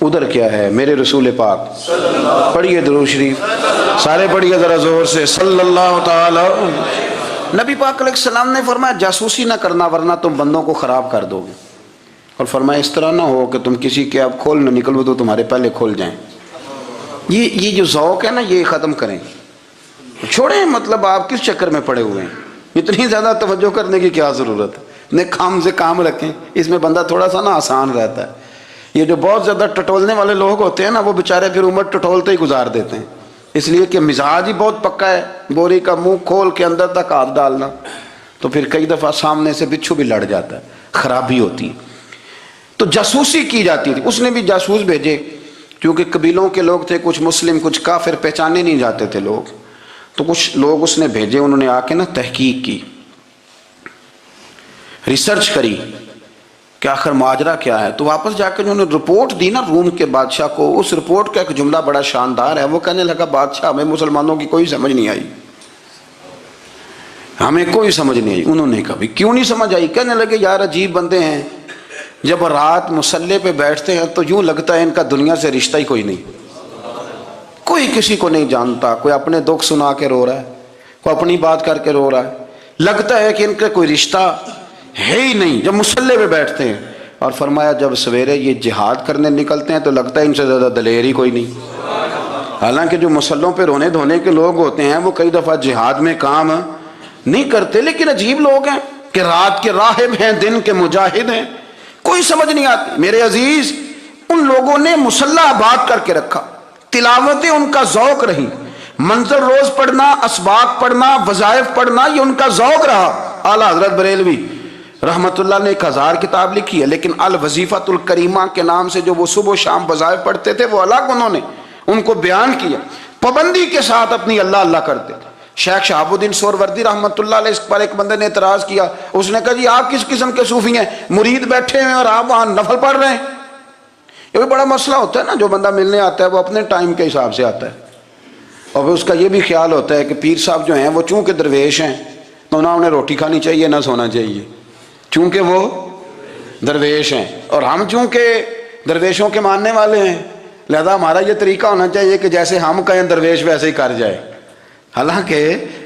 S2: ادھر کیا ہے. میرے رسول پاک پڑھیے درود شریف, سارے پڑھیے ذرا زور سے, صلی اللہ تعالی. نبی پاک علیہ السلام نے فرمایا جاسوسی نہ کرنا ورنہ تم بندوں کو خراب کر دو گے, اور فرمایا اس طرح نہ ہو کہ تم کسی کے اب کھول نہ نکلو تو تمہارے پہلے کھول جائیں. یہ جو ذوق ہے نا یہ ختم کریں, چھوڑیں. مطلب آپ کس چکر میں پڑے ہوئے ہیں, اتنی زیادہ توجہ کرنے کی کیا ضرورت ہے؟ نے کام سے کام رکھیں, اس میں بندہ تھوڑا سا نا آسان رہتا ہے. یہ جو بہت زیادہ ٹٹولنے والے لوگ ہوتے ہیں نا وہ بیچارے پھر عمر ٹٹولتے ہی گزار دیتے ہیں, اس لیے کہ مزاج ہی بہت پکا ہے. بوری کا منہ کھول کے اندر تک ہاتھ ڈالنا, تو پھر کئی دفعہ سامنے سے بچھو بھی لڑ جاتا ہے, خرابی ہوتی ہے. تو جاسوسی کی جاتی تھی. اس نے بھی جاسوس بھیجے, کیونکہ قبیلوں کے لوگ تھے, کچھ مسلم کچھ کافر, پہچانے نہیں جاتے تھے لوگ. تو کچھ لوگ اس نے بھیجے, انہوں نے آ کے نا تحقیق کی, ریسرچ کری کہ آخر ماجرا کیا ہے. تو واپس جا کے انہوں نے رپورٹ دی نا روم کے بادشاہ کو. اس رپورٹ کا ایک جملہ بڑا شاندار ہے. وہ کہنے لگا بادشاہ ہمیں مسلمانوں کی کوئی سمجھ نہیں آئی, ہمیں کوئی سمجھ نہیں آئی. انہوں نے کہا بھی کیوں نہیں سمجھ آئی؟ کہنے لگے یار عجیب بندے ہیں, جب رات مصلے پہ بیٹھتے ہیں تو یوں لگتا ہے ان کا دنیا سے رشتہ ہی کوئی نہیں, کوئی کسی کو نہیں جانتا. کوئی اپنے دکھ سنا کے رو رہا ہے, کوئی اپنی بات کر کے رو رہا ہے, لگتا ہے کہ ان کا کوئی رشتہ ہے ہی نہیں جب مصلے پہ بیٹھتے ہیں. اور فرمایا جب سویرے یہ جہاد کرنے نکلتے ہیں تو لگتا ہے ان سے زیادہ دلیر ہی کوئی نہیں. حالانکہ جو مسلوں پہ رونے دھونے کے لوگ ہوتے ہیں وہ کئی دفعہ جہاد میں کام نہیں کرتے, لیکن عجیب لوگ ہیں کہ رات کے راہب ہیں, دن کے مجاہد ہیں, کوئی سمجھ نہیں آتی. میرے عزیز ان لوگوں نے مصلی آباد کر کے رکھا, تلاوتیں ان کا ذوق رہی, منظر روز پڑھنا, اسباق پڑھنا, وظائف پڑھنا, یہ ان کا ذوق رہا. اعلیٰ حضرت بریلوی رحمت اللہ نے 1000 کتاب لکھی ہے, لیکن الوظیفۃ الکریمہ کے نام سے جو وہ صبح و شام وظائف پڑھتے تھے وہ الگ انہوں نے ان کو بیان کیا, پابندی کے ساتھ اپنی اللہ اللہ کرتے تھے. شیخ شہاب الدین سہروردی رحمت اللہ علیہ اس پر ایک بندے نے اعتراض کیا. اس نے کہا جی آپ کس قسم کے صوفی ہیں, مرید بیٹھے ہیں اور آپ وہاں نفل پڑھ رہے ہیں. یہ بھی بڑا مسئلہ ہوتا ہے نا, جو بندہ ملنے آتا ہے وہ اپنے ٹائم کے حساب سے آتا ہے, اور اس کا یہ بھی خیال ہوتا ہے کہ پیر صاحب جو ہیں وہ چونکہ درویش ہیں تو نہ انہیں روٹی کھانی چاہیے نہ سونا چاہیے, چونکہ وہ درویش ہیں, اور ہم چونکہ درویشوں کے ماننے والے ہیں لہذا ہمارا یہ طریقہ ہونا چاہیے کہ جیسے ہم کہیں درویش ویسے ہی کر جائے. حالانکہ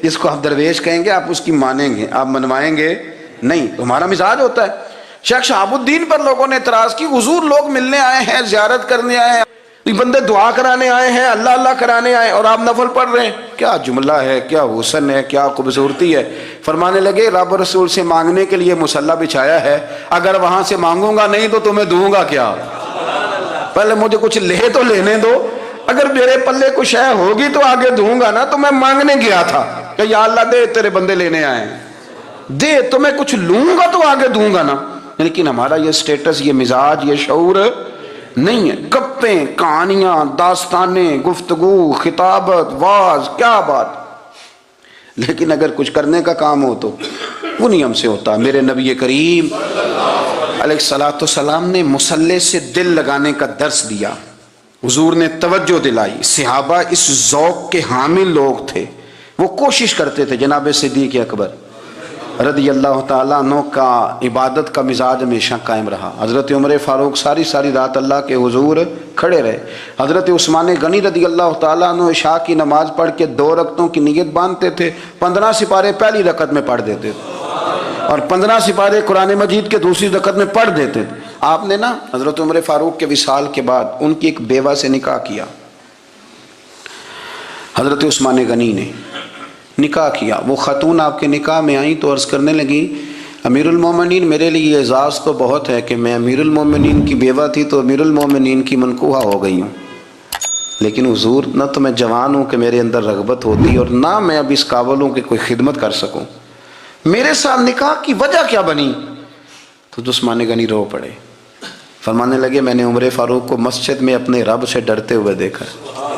S2: جس کو آپ درویش کہیں گے آپ اس کی مانیں گے, آپ منوائیں گے نہیں, ہمارا مزاج ہوتا ہے. شیخ شہاب الدین پر لوگوں نے اعتراض کی, حضور لوگ ملنے آئے ہیں, زیارت کرنے آئے ہیں, بندے دعا کرانے آئے ہیں, اللہ اللہ کرانے آئے, اور آپ نفل پڑھ رہے ہیں. کیا جملہ ہے, کیا حسن ہے, کیا خوبصورتی ہے. فرمانے لگے رب رسول سے مانگنے کے لیے مصلی بچھایا ہے, اگر وہاں سے مانگوں گا نہیں تو تمہیں دوں گا کیا؟ پہلے مجھے کچھ لے تو لینے دو,
S1: اگر میرے پلے کچھ ہے ہوگی تو آگے دوں گا نا. تو میں مانگنے گیا تھا کہ یا اللہ دے, تیرے بندے لینے آئے ہیں, دے تو میں کچھ لوں گا تو آگے دوں گا نا. لیکن ہمارا یہ سٹیٹس, یہ مزاج, یہ شعور نہیں ہے. گپیں, کہانیاں, داستانیں, گفتگو, خطابت, واز, کیا بات. لیکن اگر کچھ کرنے کا کام ہو تو وہ نہیں ہم سے ہوتا. میرے نبی کریم علیہ الصلوۃ والسلام نے مصلے سے دل لگانے کا درس دیا. حضور نے توجہ دلائی. صحابہ اس ذوق کے حامل لوگ تھے, وہ کوشش کرتے تھے. جناب صدیق اکبر رضی اللہ تعالیٰ عنہ کا عبادت کا مزاج ہمیشہ قائم رہا. حضرت عمر فاروق ساری رات اللہ کے حضور کھڑے رہے. حضرت عثمان غنی رضی اللہ تعالیٰ عنہ عشاء کی نماز پڑھ کے 2 رکعتوں کی نیت باندھتے تھے. 15 سپارے پہلی رکعت میں پڑھ دیتے تھے اور 15 سپارے قرآن مجید کے دوسری رکعت میں پڑھ دیتے تھے. آپ نے نا حضرت عمر فاروق کے وصال کے بعد ان کی ایک بیوہ سے نکاح کیا. حضرت عثمان غنی نے نکاح کیا. وہ خاتون آپ کے نکاح میں آئیں تو عرض کرنے لگی, امیر المومنین میرے لیے یہ اعزاز تو بہت ہے کہ میں امیر المومنین کی بیوہ تھی تو امیر المومنین کی منکوحہ ہو گئی ہوں, لیکن حضور نہ تو میں جوان ہوں کہ میرے اندر رغبت ہوتی اور نہ میں اب اس قابل ہوں کہ کوئی خدمت کر سکوں. میرے ساتھ نکاح کی وجہ کیا بنی؟ تو عثمان غنی رو پڑے. فرمانے لگے, میں نے عمر فاروق کو مسجد میں اپنے رب سے ڈرتے ہوئے دیکھا ہے,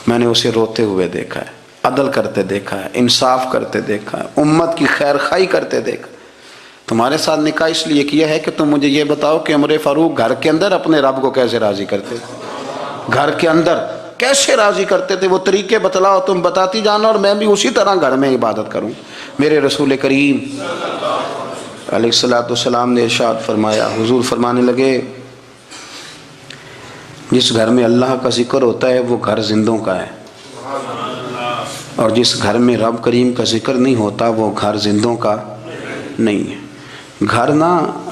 S1: میں نے اسے روتے ہوئے دیکھا ہے, عدل کرتے دیکھا ہے, انصاف کرتے دیکھا ہے, امت کی خیر خواہی کرتے دیکھا. تمہارے ساتھ نکاح اس لیے کیا ہے کہ تم مجھے یہ بتاؤ کہ عمر فاروق گھر کے اندر اپنے رب کو کیسے راضی کرتے تھے, گھر کے اندر کیسے راضی کرتے تھے. وہ طریقے بتلاؤ, تم بتاتی جانا اور میں بھی اسی طرح گھر میں عبادت کروں. میرے رسول کریم علیہ الصلوۃ والسلام نے ارشاد فرمایا. حضور فرمانے لگے, جس گھر میں اللہ کا ذکر ہوتا ہے وہ گھر زندوں کا ہے, اور جس گھر میں رب کریم کا ذکر نہیں ہوتا وہ گھر زندوں کا نہیں ہے. گھر نا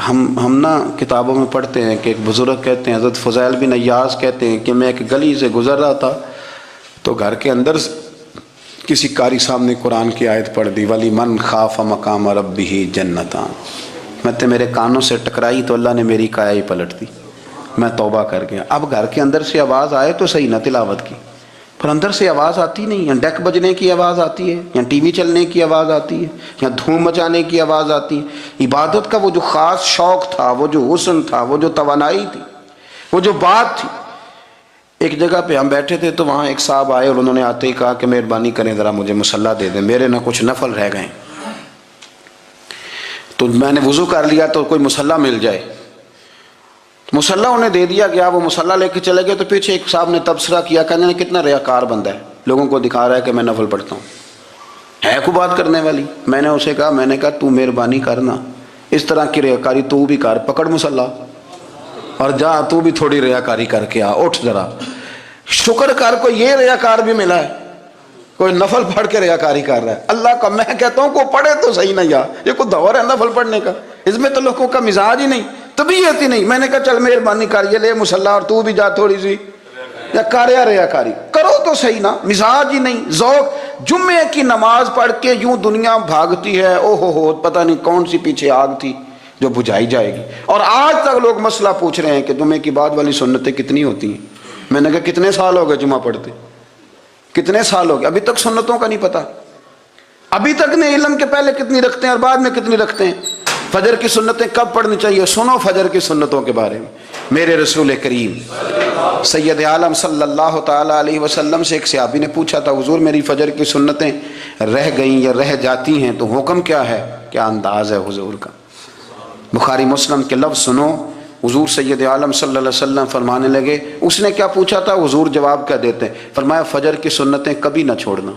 S1: ہم نا کتابوں میں پڑھتے ہیں کہ ایک بزرگ کہتے ہیں, حضرت فضیل بن عیاض کہتے ہیں کہ میں ایک گلی سے گزر رہا تھا تو گھر کے اندر کسی قاری صاحب نے قرآن کی آیت پڑھ دی, وَلِمَنْ خَافَ مَقَامَ رَبِّهِ جَنَّتَانِ. میں میرے کانوں سے ٹکرائی تو اللہ نے میری کایا ہی پلٹ دی, میں توبہ کر گیا. اب گھر کے اندر سے آواز آئے تو صحیح نہ تلاوت کی, پر اندر سے آواز آتی نہیں, یا ڈیک بجنے کی آواز آتی ہے, یا ٹی وی چلنے کی آواز آتی ہے, یا دھوم مچانے کی آواز آتی ہے. عبادت کا وہ جو خاص شوق تھا, وہ جو حسن تھا, وہ جو توانائی تھی, وہ جو بات تھی. ایک جگہ پہ ہم بیٹھے تھے تو وہاں ایک صاحب آئے اور انہوں نے آتے ہی کہا کہ مہربانی کریں ذرا مجھے مصلی دے دیں, میرے نہ کچھ نفل رہ گئے. تو میں نے وضو کر لیا تو کوئی مصلی مل جائے. مصلی انہیں دے دیا گیا, وہ مصلی لے کے چلے گئے تو پیچھے ایک صاحب نے تبصرہ کیا, کہنے نے کتنا ریاکار بندہ ہے, لوگوں کو دکھا رہا ہے کہ میں نفل پڑھتا ہوں, ہے کوئی بات کرنے والی. میں نے اسے کہا, میں نے کہا تو مہربانی کرنا, اس طرح کی ریاکاری تو بھی کر, پکڑ مصلی اور جا تو بھی تھوڑی ریاکاری کر کے آ, اٹھ ذرا. شکر کر کو یہ ریاکار بھی ملا ہے, کوئی نفل پڑھ کے ریاکاری کر رہا ہے. اللہ کا میں کہتا ہوں کو پڑھے تو صحیح نہ, یہ کوئی دور ہے نفل پڑھنے کا, اس میں تو لوگوں کا مزاج ہی نہیں, طبیعت ہی نہیں. میں نے کہا چل مہربانی کر, یہ لے مصلی اور تو بھی جا تھوڑی سی, یا کر یا ریاکاری کرو تو صحیح نا, مزاج ہی نہیں, ذوق. جمعے کی نماز پڑھ کے یوں دنیا بھاگتی ہے, او ہو پتہ نہیں کون سی پیچھے آگ تھی جو بجھائی جائے گی. اور آج تک لوگ مسئلہ پوچھ رہے ہیں کہ جمعے کی بعد والی سنتیں کتنی ہوتی ہیں. میں نے کہا کتنے سال ہو گئے جمعہ پڑھتے, کتنے سال ہو گئے, ابھی تک سنتوں کا نہیں پتا, ابھی تک نے علم کے پہلے کتنی رکھتے ہیں اور بعد میں کتنی رکھتے ہیں. فجر کی سنتیں کب پڑھنی چاہیے, سنو فجر کی سنتوں کے بارے میں. میرے رسول کریم سید عالم صلی اللہ تعالیٰ علیہ وسلم سے ایک صحابی نے پوچھا تھا, حضور میری فجر کی سنتیں رہ گئیں یا رہ جاتی ہیں تو حکم کیا ہے, کیا انداز ہے حضور کا. بخاری مسلم کے لفظ سنو, حضور سید عالم صلی اللہ علیہ وسلم فرمانے لگے. اس نے کیا پوچھا تھا, حضور جواب کیا دیتے, فرمایا فجر کی سنتیں کبھی نہ چھوڑنا,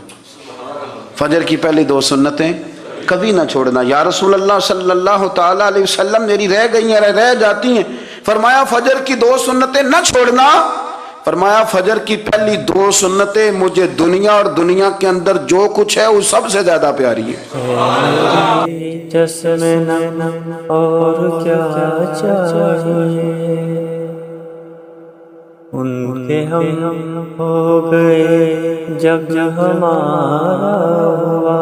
S1: فجر کی پہلی 2 سنتیں کبھی نہ چھوڑنا. یا رسول اللہ صلی اللہ تعالیٰ علیہ وسلم میری رہ گئی ہیں, رہ جاتی ہیں. فرمایا فجر کی 2 سنتیں نہ چھوڑنا, فرمایا فجر کی پہلی 2 سنتیں مجھے دنیا اور دنیا کے اندر جو کچھ ہے وہ سب سے زیادہ پیاری ہے.
S3: جسم اور کیا چاہیے, ان کے ہم ہو گئے جب ہمارا ہوا,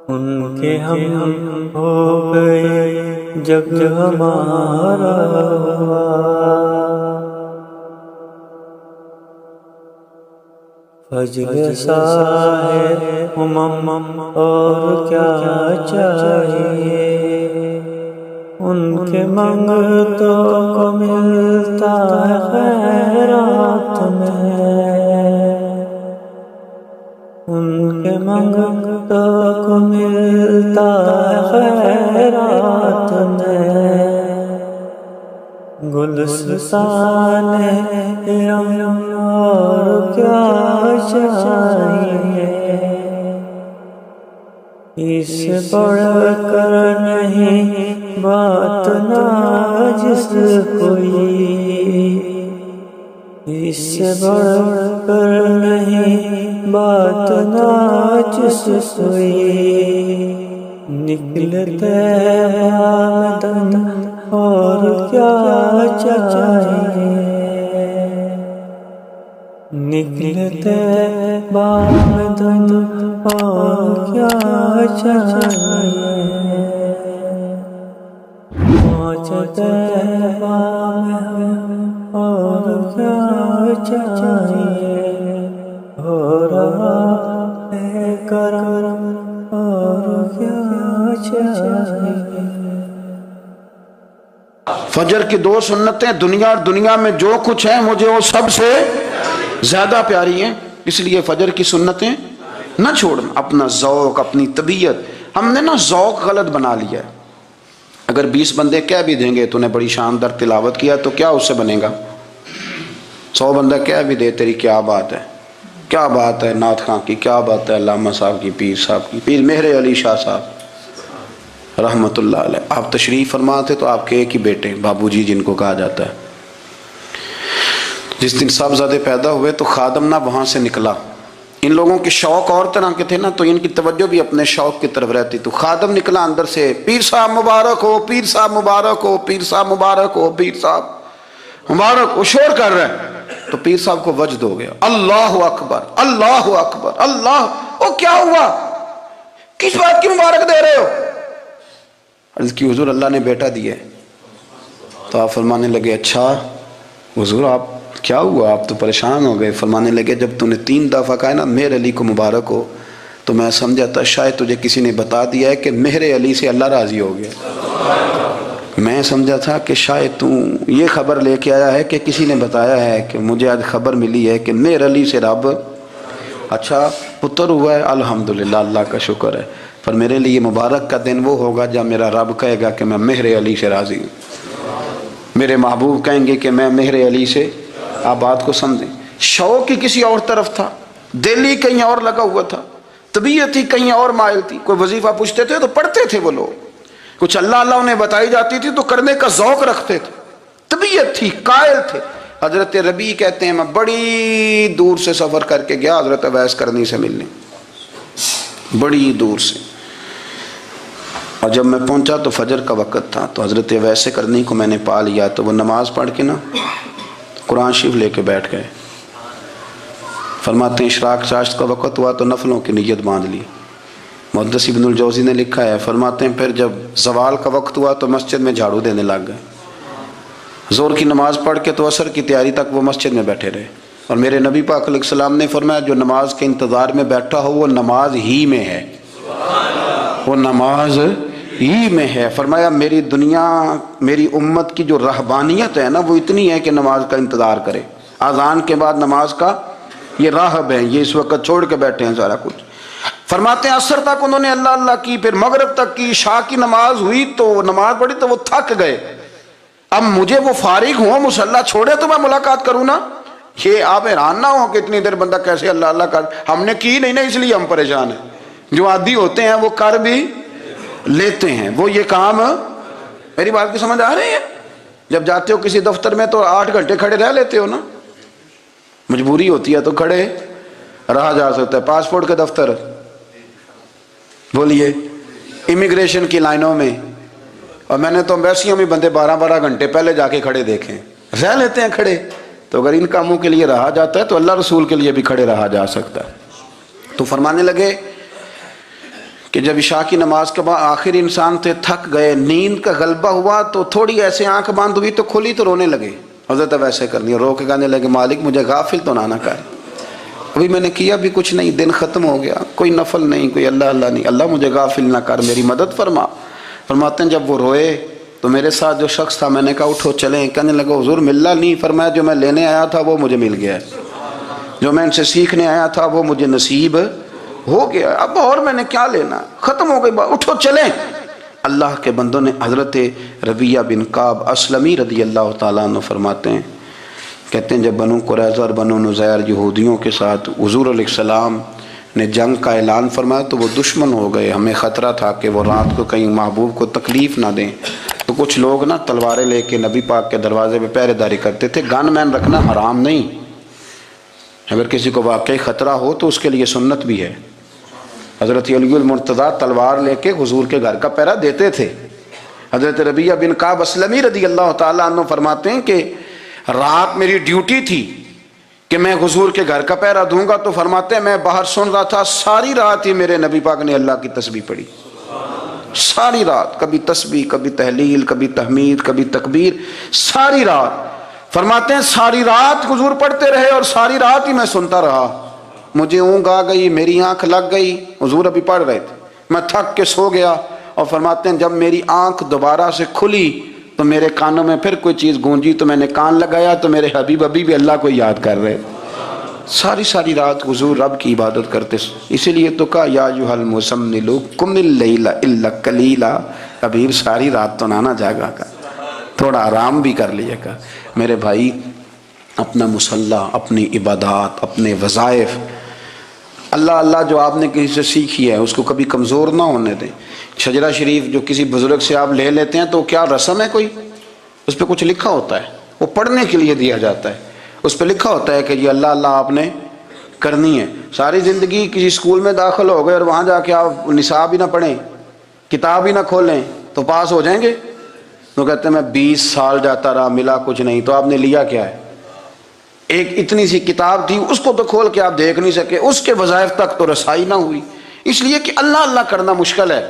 S3: ان کے ہم ہو گئے جب ہمارا ہوا. فضل سا ہے اور کیا چاہیے، ان کے منگتوں کو ملتا ہے خیرات میں، ان کے منگتوں کو ملتا ہے خیرات میں، گلستان رم اور کیا چاہیے، اس سے بڑھ کر نہیں بات ناجس کوئی، اس سے بڑھ کر نہیں بات ناجس کوئی، نکلتے آمدن اور کیا چاہیے، نکلتے آمدن اور کیا چاہیے، پہنچتے اور کیا چاہیے، ہو رہا ہے کرم اور کیا چاہیے۔
S2: فجر کی 2 سنتیں دنیا اور دنیا میں جو کچھ ہیں مجھے وہ سب سے زیادہ پیاری ہیں، اس لیے فجر کی سنتیں نہ چھوڑنا۔ اپنا ذوق، اپنی طبیعت، ہم نے نا ذوق غلط بنا لیا ہے۔ اگر 20 بندے کہہ بھی دیں گے تو نے بڑی شاندار تلاوت کیا تو کیا اس سے بنے گا؟ 100 بندہ کہہ بھی دے تیری کیا بات ہے، کیا بات ہے نعت خاں کی، کیا بات ہے علامہ صاحب کی، پیر صاحب کی، پیر مہر علی شاہ صاحب رحمت اللہ علیہ۔ آپ تشریف فرما تھے تو آپ کے ایک ہی بیٹے بابو جی جن کو کہا جاتا ہے، جس دن صاحبزادے پیدا ہوئے تو خادم نہ وہاں سے نکلا۔ ان لوگوں کے شوق اور طرح کے تھے نا، تو ان کی توجہ بھی اپنے شوق کی طرف رہتی۔ تو خادم نکلا اندر سے، پیر صاحب مبارک ہو، پیر صاحب مبارک ہو، پیر صاحب مبارک ہو، پیر صاحب مبارک ہو، شور کر رہے ہیں۔ تو پیر صاحب کو وجد ہو گیا، اللہ اکبر اللہ اکبر اللہ، او کیا ہوا، کس بات کی مبارک دے رہے ہو؟ عرض کی حضور اللہ نے بیٹا دیا ہے۔ تو آپ فرمانے لگے اچھا حضور آپ کیا ہوا، آپ تو پریشان ہو گئے۔ فرمانے لگے جب تو نے 3 دفعہ کہا نا مہر علی کو مبارک ہو، تو میں سمجھا تھا شاید تجھے کسی نے بتا دیا ہے کہ مہر علی سے اللہ راضی ہو گیا۔ میں سمجھا تھا کہ شاید تو یہ خبر لے کے آیا ہے کہ کسی نے بتایا ہے کہ مجھے آج خبر ملی ہے کہ مہر علی سے رب اچھا پتر ہوا ہے، الحمدللہ اللہ کا شکر ہے۔ پر میرے لیے مبارک کا دن وہ ہوگا جب میرا رب کہے گا کہ میں مہر علی سے راضی ہوں، میرے محبوب کہیں گے کہ میں مہر علی سے۔ آپ بات کو سمجھیں، شوق ہی کسی اور طرف تھا، دل ہی کہیں اور لگا ہوا تھا، طبیعت ہی کہیں اور مائل تھی۔ کوئی وظیفہ پوچھتے تھے تو پڑھتے تھے وہ لوگ، کچھ اللہ اللہ انہیں بتائی جاتی تھی تو کرنے کا ذوق رکھتے تھے، طبیعت تھی، قائل تھے۔ حضرت ربیع کہتے ہیں میں بڑی دور سے سفر کر کے گیا حضرت اویس کرنی سے ملنے، بڑی دور سے، اور جب میں پہنچا تو فجر کا وقت تھا۔ تو حضرت اویس کرنی کو میں نے پا لیا، تو وہ نماز پڑھ کے نا قرآن شریف لے کے بیٹھ گئے۔ فرماتے ہیں اشراق چاشت کا وقت ہوا تو نفلوں کی نیت باندھ لی۔ محدث ابن الجوزی نے لکھا ہے، فرماتے ہیں پھر جب زوال کا وقت ہوا تو مسجد میں جھاڑو دینے لگ گئے۔ زور کی نماز پڑھ کے تو عصر کی تیاری تک وہ مسجد میں بیٹھے رہے۔ اور میرے نبی پاک علیہ السلام نے فرمایا جو نماز کے انتظار میں بیٹھا ہو وہ نماز ہی میں ہے، وہ نماز ہی میں ہے۔ فرمایا میری دنیا، میری امت کی جو رہبانیت ہے نا وہ اتنی ہے کہ نماز کا انتظار کرے، اذان کے بعد نماز کا یہ راہب ہیں، یہ اس وقت چھوڑ کے بیٹھے ہیں سارا کچھ۔ فرماتے ہیں عصر تک انہوں نے اللہ اللہ کی، پھر مغرب تک کی، عشاء کی نماز ہوئی تو نماز پڑھی تو وہ تھک گئے۔ اب مجھے وہ فارغ ہوں، مصلی چھوڑے تو میں ملاقات کروں نا۔ یہ آپ حیران نہ ہو کہ اتنی دیر بندہ کیسے اللہ اللہ کر، ہم نے کی نہیں نا اس لیے ہم پریشان ہیں۔ جو عادی ہوتے ہیں وہ کر بھی لیتے ہیں، وہ یہ کام، میری بات کی سمجھ آ رہی ہے؟ جب جاتے ہو کسی دفتر میں تو 8 گھنٹے کھڑے رہ لیتے ہو نا، مجبوری ہوتی ہے تو کھڑے رہا جا سکتا ہے۔ پاسپورٹ کے دفتر بولیے، امیگریشن کی لائنوں میں، اور میں نے تو ایمبیسیوں میں بندے 12 گھنٹے پہلے جا کے کھڑے دیکھیں، رہ لیتے ہیں کھڑے۔ تو اگر ان کاموں کے لیے رہا جاتا ہے تو اللہ رسول کے لیے بھی کھڑے رہا جا سکتا ہے۔ تو فرمانے لگے کہ جب عشاء کی نماز کے بعد آخر انسان تھے، تھک گئے، نیند کا غلبہ ہوا تو تھوڑی ایسے آنکھ بند ہوئی تو کھلی تو رونے لگے۔ حضرت ویسے کرنی رو کے کہنے لگے مالک مجھے غافل تو نہ کر،
S1: ابھی میں نے کیا بھی کچھ نہیں، دن ختم ہو گیا، کوئی نفل نہیں، کوئی اللہ اللہ نہیں، اللہ مجھے غافل نہ کر، میری مدد فرما۔ فرماتے ہیں جب وہ روئے تو میرے ساتھ جو شخص تھا، میں نے کہا اٹھو چلیں، کہنے لگا حضور ملنا نہیں، فرمایا جو میں لینے آیا تھا وہ مجھے مل گیا ہے، جو میں ان سے سیکھنے آیا تھا وہ مجھے نصیب ہو گیا، اب اور میں نے کیا لینا، ختم ہو گئی بات، اٹھو چلیں۔ اللہ کے بندوں نے حضرت ربیہ بن کعب اسلمی رضی اللہ تعالیٰ عنہ فرماتے ہیں، کہتے ہیں جب بنو قریظہ اور بنو نذیر یہودیوں کے ساتھ حضور علیہ السلام نے جنگ کا اعلان فرمایا تو وہ دشمن ہو گئے، ہمیں خطرہ تھا کہ وہ رات کو کہیں محبوب کو تکلیف نہ دیں، تو کچھ لوگ نا تلواریں لے کے نبی پاک کے دروازے پہ پہرے داری کرتے تھے۔ گن مین رکھنا حرام نہیں، اگر کسی کو واقعی خطرہ ہو تو اس کے لیے سنت بھی ہے۔ حضرت علی المرتضیٰ تلوار لے کے حضور کے گھر کا پہرا دیتے تھے۔ حضرت ربیہ بن کعب اسلمی رضی اللہ تعالیٰ عنہ فرماتے ہیں کہ رات میری ڈیوٹی تھی کہ میں حضور کے گھر کا پہرا دوں گا، تو فرماتے ہیں میں باہر سن رہا تھا، ساری رات ہی میرے نبی پاک نے اللہ کی تسبیح پڑھی، ساری رات، کبھی تسبیح، کبھی تحلیل، کبھی تحمید، کبھی تکبیر، ساری رات۔ فرماتے ہیں ساری رات حضور پڑھتے رہے اور ساری رات ہی میں سنتا رہا، مجھے اونگ آ گئی، میری آنکھ لگ گئی، حضور ابھی پڑھ رہے تھے، میں تھک کے سو گیا، اور فرماتے ہیں جب میری آنکھ دوبارہ سے کھلی تو میرے کانوں میں پھر کوئی چیز گونجی، تو میں نے کان لگایا تو میرے حبیب ابھی بھی اللہ کو یاد کر رہے، ساری رات حضور رب کی عبادت کرتے۔ اسی لیے تو کہا یا ایھا المزمل قم اللیل الا قلیلا، حبیب ساری رات تو نہ جاگا کر، تھوڑا آرام بھی کر لیا کر۔ میرے بھائی اپنا مصلی، اپنی عبادات، اپنے وظائف، اللہ اللہ جو آپ نے کسی سے سیکھی ہے اس کو کبھی کمزور نہ ہونے دیں۔ شجرہ شریف جو کسی بزرگ سے آپ لے لیتے ہیں تو کیا رسم ہے کوئی؟ اس پہ کچھ لکھا ہوتا ہے، وہ پڑھنے کے لیے دیا جاتا ہے، اس پہ لکھا ہوتا ہے کہ یہ اللہ اللہ آپ نے کرنی ہے۔ ساری زندگی کسی اسکول میں داخل ہو گئے اور وہاں جا کے آپ نصاب ہی نہ پڑھیں، کتاب ہی نہ کھولیں تو پاس ہو جائیں گے؟ تو کہتے ہیں میں 20 سال جاتا رہا ملا کچھ نہیں، تو آپ نے لیا کیا ہے؟ ایک اتنی سی کتاب تھی، اس کو تو کھول کے آپ دیکھ نہیں سکے، اس کے وظائف تک تو رسائی نہ ہوئی، اس لیے کہ اللہ اللہ کرنا مشکل ہے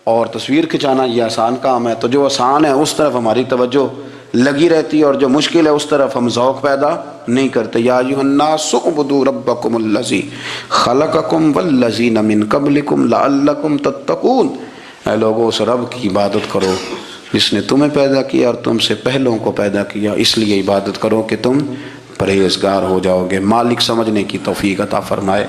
S1: اور تصویر کھنچانا یہ آسان کام ہے۔ تو جو آسان ہے اس طرف ہماری توجہ لگی رہتی ہے اور جو مشکل ہے اس طرف ہم ذوق پیدا نہیں کرتے۔ یا ایھا الناس اعبدوا ربکم الذی خلقکم والذین من قبلکم لعلکم تتقون، اے لوگوں اس رب کی عبادت کرو جس نے تمہیں پیدا کیا اور تم سے پہلوں کو پیدا کیا، اس لیے عبادت کرو کہ تم پرہیزگار ہو جاؤ گے۔ مالک سمجھنے کی توفیق عطا فرمائے۔